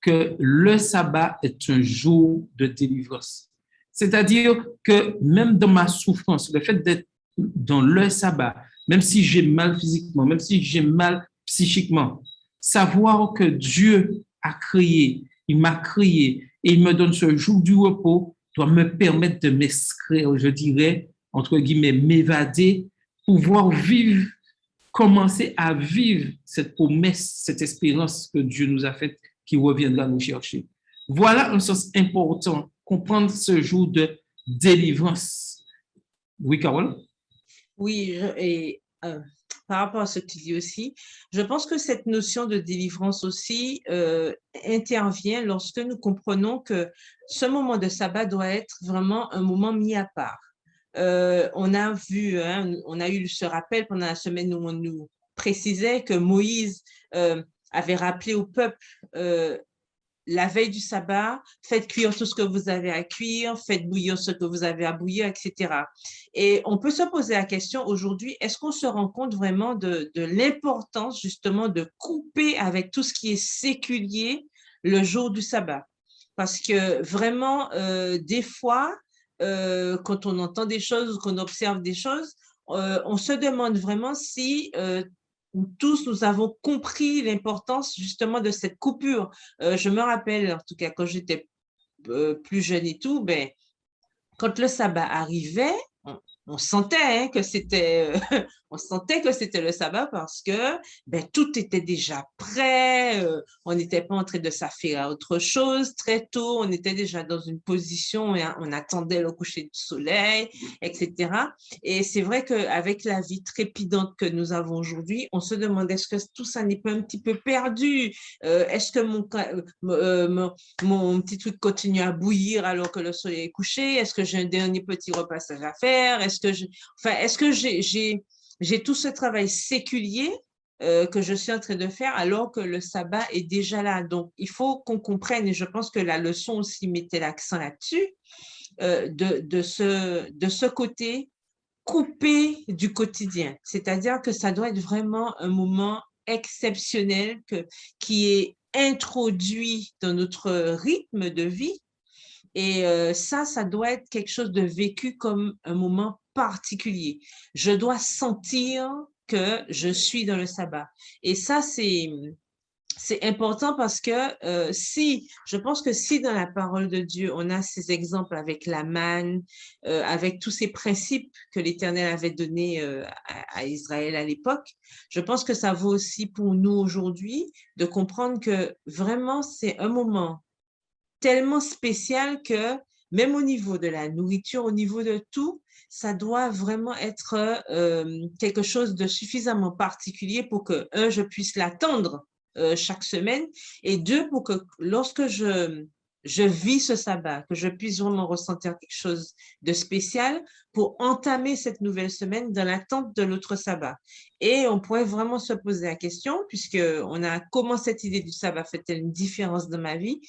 que le sabbat est un jour de délivrance. C'est-à-dire que même dans ma souffrance, le fait d'être dans le sabbat, même si j'ai mal physiquement, même si j'ai mal psychiquement, savoir que Dieu a créé, il m'a créé et il me donne ce jour du repos doit me permettre de m'extraire, je dirais, entre guillemets, m'évader, pouvoir vivre, commencer à vivre cette promesse, cette espérance que Dieu nous a faite qui reviendra nous chercher. Voilà un sens important, comprendre ce jour de délivrance. Oui, Carole? Oui, et par rapport à ce que tu dis aussi, je pense que cette notion de délivrance aussi intervient lorsque nous comprenons que ce moment de sabbat doit être vraiment un moment mis à part. On a vu, hein, on a eu ce rappel pendant la semaine où on nous précisait que Moïse avait rappelé au peuple la veille du sabbat, faites cuire tout ce que vous avez à cuire, faites bouillir ce que vous avez à bouillir, etc. Et on peut se poser la question aujourd'hui, est-ce qu'on se rend compte vraiment de l'importance justement de couper avec tout ce qui est séculier le jour du sabbat? Parce que vraiment, des fois, quand on entend des choses ou qu'on observe des choses, on se demande vraiment si tous nous avons compris l'importance justement de cette coupure. Je me rappelle, en tout cas, quand j'étais plus jeune et tout, ben, quand le sabbat arrivait, on sentait hein, que c'était on sentait que c'était le sabbat parce que tout était déjà prêt, on n'était pas en train de s'affairer à autre chose. Très tôt, on était déjà dans une position et on attendait le coucher du soleil, etc. Et c'est vrai qu'avec la vie trépidante que nous avons aujourd'hui, on se demande est-ce que tout ça n'est pas un petit peu perdu? Est-ce que mon petit truc continue à bouillir alors que le soleil est couché? Est-ce que j'ai un dernier petit repassage à faire? Est-ce que j'ai tout ce travail séculier que je suis en train de faire alors que le sabbat est déjà là? Donc, il faut qu'on comprenne, et je pense que la leçon aussi mettait l'accent là-dessus, de ce côté coupé du quotidien. C'est-à-dire que ça doit être vraiment un moment exceptionnel qui est introduit dans notre rythme de vie. Et ça doit être quelque chose de vécu comme un moment particulier. Je dois sentir que je suis dans le sabbat. Et ça, c'est important parce que je pense que si dans la parole de Dieu, on a ces exemples avec la manne, avec tous ces principes que l'Éternel avait donnés à Israël à l'époque, je pense que ça vaut aussi pour nous aujourd'hui de comprendre que vraiment c'est un moment tellement spécial que même au niveau de la nourriture, au niveau de tout, ça doit vraiment être quelque chose de suffisamment particulier pour que, un, je puisse l'attendre chaque semaine, et deux, pour que lorsque je vis ce sabbat, que je puisse vraiment ressentir quelque chose de spécial pour entamer cette nouvelle semaine dans l'attente de l'autre sabbat. Et on pourrait vraiment se poser la question, puisqu'on a comment cette idée du sabbat fait-elle une différence dans ma vie?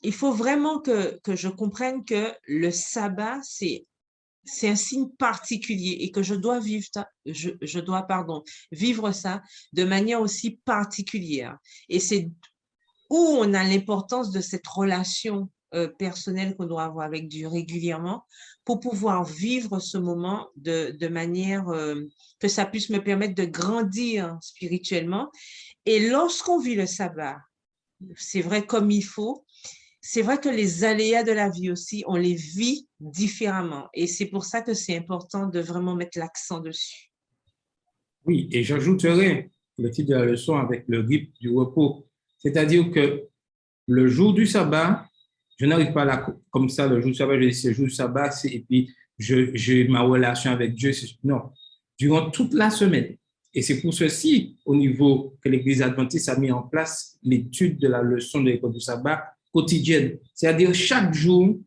Il faut vraiment que je comprenne que le sabbat, c'est un signe particulier et que je dois vivre ça de manière aussi particulière. Et c'est où on a l'importance de cette relation personnelle qu'on doit avoir avec Dieu régulièrement pour pouvoir vivre ce moment de manière que ça puisse me permettre de grandir spirituellement. Et lorsqu'on vit le sabbat, c'est vrai comme il faut, c'est vrai que les aléas de la vie aussi, on les vit différemment. Et c'est pour ça que c'est important de vraiment mettre l'accent dessus. Oui, et j'ajouterai le titre de la leçon avec le rythme du repos. C'est-à-dire que le jour du sabbat, je n'arrive pas là comme ça, le jour du sabbat, je dis c'est le jour du sabbat, et puis j'ai ma relation avec Dieu. Non, durant toute la semaine. Et c'est pour ceci, au niveau que l'Église adventiste a mis en place l'étude de la leçon de l'école du sabbat quotidienne. C'est-à-dire chaque jour,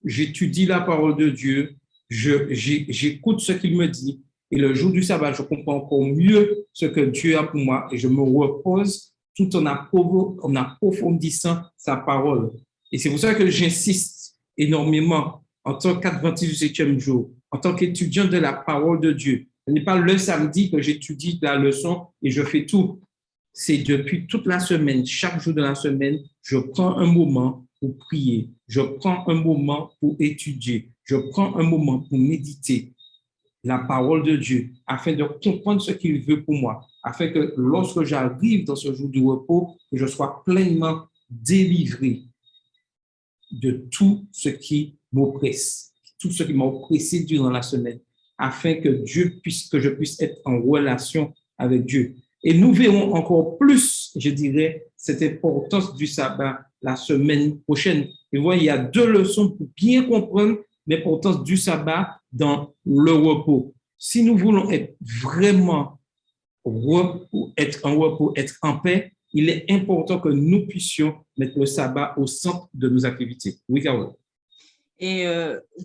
j'étudie la parole de Dieu, j'écoute ce qu'il me dit, et le jour du sabbat, je comprends encore mieux ce que Dieu a pour moi et je me repose tout en approfondissant sa parole. Et c'est pour ça que j'insiste énormément en tant qu'adventiste du 7e jour, en tant qu'étudiant de la parole de Dieu. Ce n'est pas le samedi que j'étudie la leçon et je fais tout. C'est depuis toute la semaine, chaque jour de la semaine, je prends un moment pour prier, je prends un moment pour étudier, je prends un moment pour méditer la parole de Dieu afin de comprendre ce qu'il veut pour moi, afin que lorsque j'arrive dans ce jour du repos, que je sois pleinement délivré de tout ce qui m'oppresse, tout ce qui m'a oppressé durant la semaine, afin que je puisse être en relation avec Dieu. Et nous verrons encore plus, je dirais, cette importance du sabbat la semaine prochaine. Et vous voyez, il y a 2 leçons pour bien comprendre l'importance du sabbat dans le repos. Si nous voulons être vraiment être en repos, être en paix, il est important que nous puissions mettre le sabbat au centre de nos activités. Oui, Carole. Et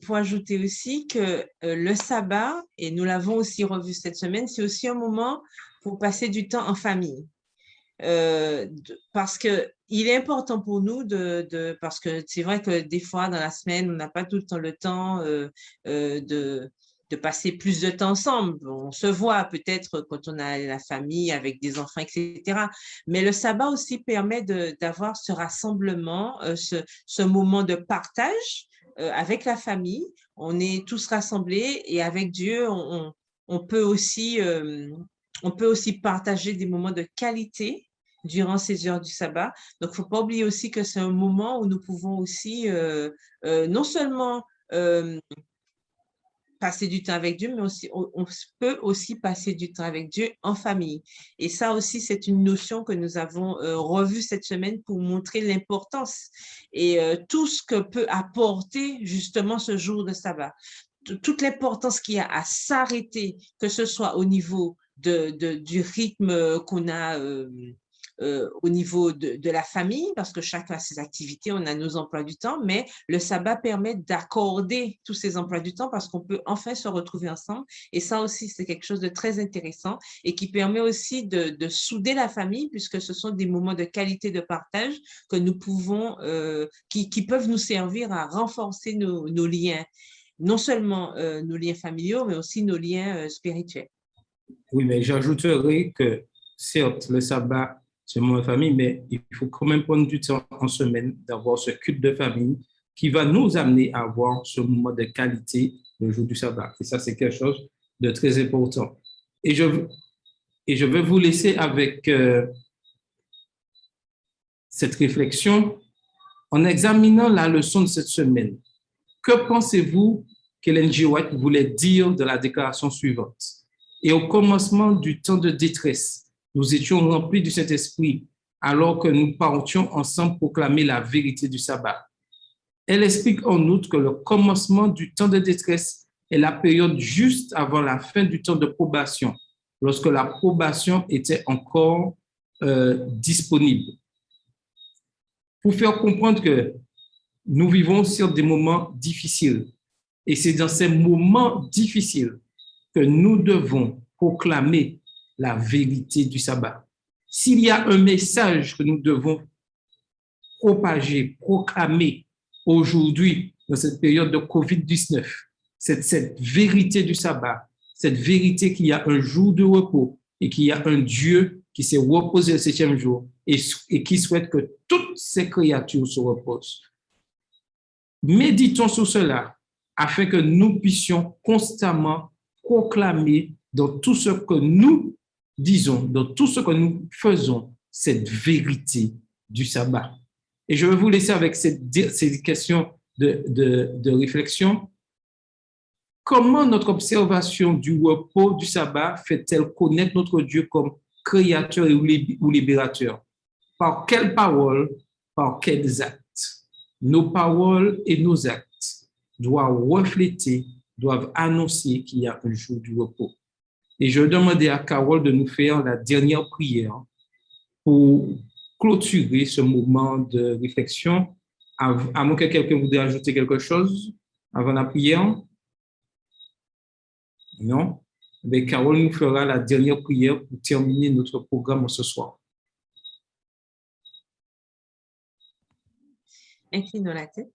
pour ajouter aussi que le sabbat, et nous l'avons aussi revu cette semaine, c'est aussi un moment pour passer du temps en famille. Parce qu'il est important pour nous parce que c'est vrai que des fois dans la semaine, on n'a pas tout le temps de passer plus de temps ensemble. On se voit peut-être quand on a la famille avec des enfants, etc. Mais le sabbat aussi permet d'avoir ce rassemblement, ce moment de partage avec la famille. On est tous rassemblés et avec Dieu, on peut aussi partager des moments de qualité durant ces heures du sabbat. Donc, il ne faut pas oublier aussi que c'est un moment où nous pouvons aussi non seulement passer du temps avec Dieu, mais aussi, on peut aussi passer du temps avec Dieu en famille. Et ça aussi, c'est une notion que nous avons revue cette semaine pour montrer l'importance et tout ce que peut apporter justement ce jour de sabbat. Toute l'importance qu'il y a à s'arrêter, que ce soit au niveau du rythme qu'on a au niveau de la famille, parce que chacun a ses activités, on a nos emplois du temps, mais le sabbat permet d'accorder tous ces emplois du temps parce qu'on peut enfin se retrouver ensemble. Et ça aussi, c'est quelque chose de très intéressant et qui permet aussi de souder la famille, puisque ce sont des moments de qualité de partage que nous pouvons, qui peuvent nous servir à renforcer nos liens, non seulement nos liens familiaux, mais aussi nos liens spirituels. Oui, mais j'ajouterais que certes, le sabbat, c'est mon famille, mais il faut quand même prendre du temps en semaine d'avoir ce culte de famille qui va nous amener à avoir ce moment de qualité le jour du sabbat. Et ça, c'est quelque chose de très important. Et je vais vous laisser avec cette réflexion en examinant la leçon de cette semaine. Que pensez-vous qu'Ellen G. White voulait dire de la déclaration suivante? Et au commencement du temps de détresse, nous étions remplis du Saint-Esprit alors que nous partions ensemble proclamer la vérité du sabbat. Elle explique en outre que le commencement du temps de détresse est la période juste avant la fin du temps de probation, lorsque la probation était encore disponible. Pour faire comprendre que nous vivons sur des moments difficiles, et c'est dans ces moments difficiles que nous devons proclamer la vérité du sabbat. S'il y a un message que nous devons propager, proclamer aujourd'hui dans cette période de COVID-19, c'est cette vérité du sabbat, cette vérité qu'il y a un jour de repos et qu'il y a un Dieu qui s'est reposé le 7e jour et qui souhaite que toutes ces créatures se reposent. Méditons sur cela afin que nous puissions constamment proclamer dans tout ce que nous disons, dans tout ce que nous faisons, cette vérité du sabbat. Et je vais vous laisser avec ces questions de réflexion. Comment notre observation du repos du sabbat fait-elle connaître notre Dieu comme créateur ou libérateur? Par quelles paroles, par quels actes? Nos paroles et nos actes doivent annoncer qu'il y a un jour du repos. Et je vais demander à Carole de nous faire la dernière prière pour clôturer ce moment de réflexion. À moins que quelqu'un voudrait ajouter quelque chose avant la prière? Non? Mais Carole nous fera la dernière prière pour terminer notre programme ce soir. Inclinons la tête.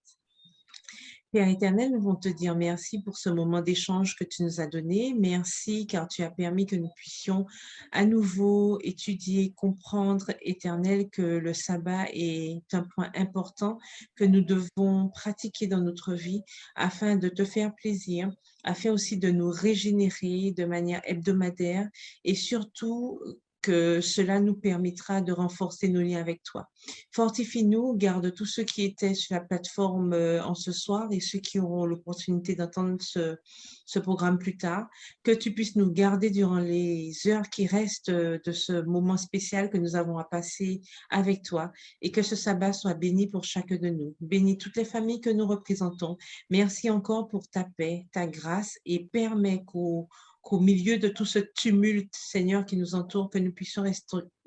Père éternel, nous voulons te dire merci pour ce moment d'échange que tu nous as donné. Merci car tu as permis que nous puissions à nouveau étudier, comprendre, éternel, que le sabbat est un point important que nous devons pratiquer dans notre vie afin de te faire plaisir, afin aussi de nous régénérer de manière hebdomadaire et surtout que cela nous permettra de renforcer nos liens avec toi. Fortifie-nous, garde tous ceux qui étaient sur la plateforme en ce soir et ceux qui auront l'opportunité d'entendre ce programme plus tard, que tu puisses nous garder durant les heures qui restent de ce moment spécial que nous avons à passer avec toi et que ce sabbat soit béni pour chacun de nous. Bénis toutes les familles que nous représentons. Merci encore pour ta paix, ta grâce et permets qu'au milieu de tout ce tumulte, Seigneur, qui nous entoure, que nous puissions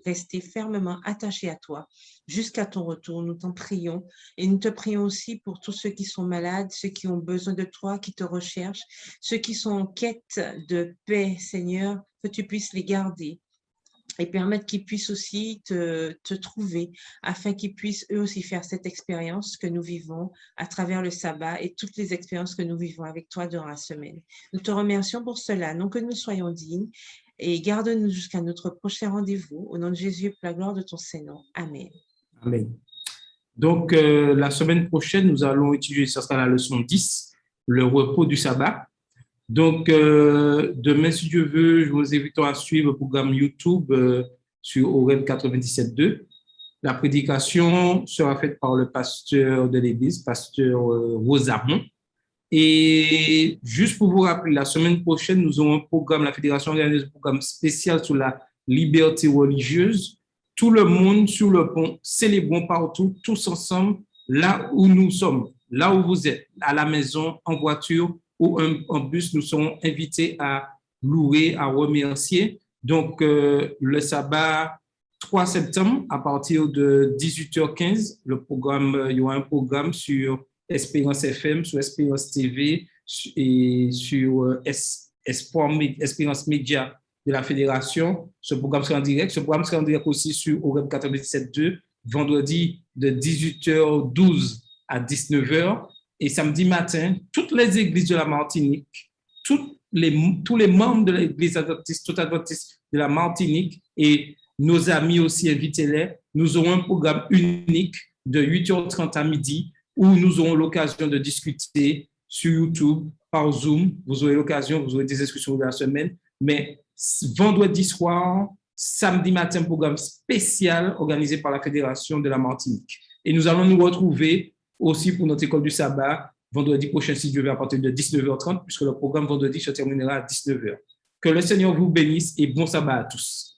rester fermement attachés à toi jusqu'à ton retour. Nous t'en prions et nous te prions aussi pour tous ceux qui sont malades, ceux qui ont besoin de toi, qui te recherchent, ceux qui sont en quête de paix, Seigneur, que tu puisses les garder et permettre qu'ils puissent aussi te trouver afin qu'ils puissent eux aussi faire cette expérience que nous vivons à travers le sabbat et toutes les expériences que nous vivons avec toi durant la semaine. Nous te remercions pour cela, non que nous soyons dignes, et garde-nous jusqu'à notre prochain rendez-vous. Au nom de Jésus, pour la gloire de ton Saint-Nom. Amen. Amen. Donc, la semaine prochaine, nous allons étudier, ce sera la leçon 10, le repos du sabbat. Donc, demain, si Dieu veut, je vous invite à suivre le programme YouTube sur Orel 97.2. La prédication sera faite par le pasteur de l'église, pasteur Rosamond. Et juste pour vous rappeler, la semaine prochaine, nous aurons un programme, la Fédération organise un programme spécial sur la liberté religieuse. Tout le monde sur le pont, célébrons partout, tous ensemble, là où nous sommes, là où vous êtes, à la maison, en voiture ou en bus, nous serons invités à louer, à remercier. Donc, le sabbat 3 septembre, à partir de 18h15, il y aura un programme sur Espérance FM, sur Espérance TV et sur Espérance Média de la Fédération. Ce programme sera en direct. Ce programme sera en direct aussi sur OREM 97.2, vendredi de 18h12 à 19h. Et samedi matin, toutes les églises de la Martinique, tous les membres de l'église adventiste, toute adventiste de la Martinique et nos amis aussi, invitez-les. Nous aurons un programme unique de 8h30 à midi où nous aurons l'occasion de discuter sur YouTube, par Zoom. Vous aurez l'occasion, vous aurez des discussions de la semaine. Mais vendredi soir, samedi matin, programme spécial organisé par la Fédération de la Martinique. Et nous allons nous retrouver aussi pour notre école du sabbat vendredi prochain, si Dieu veut, à partir de 19h30, puisque le programme vendredi se terminera à 19h. Que le Seigneur vous bénisse et bon sabbat à tous.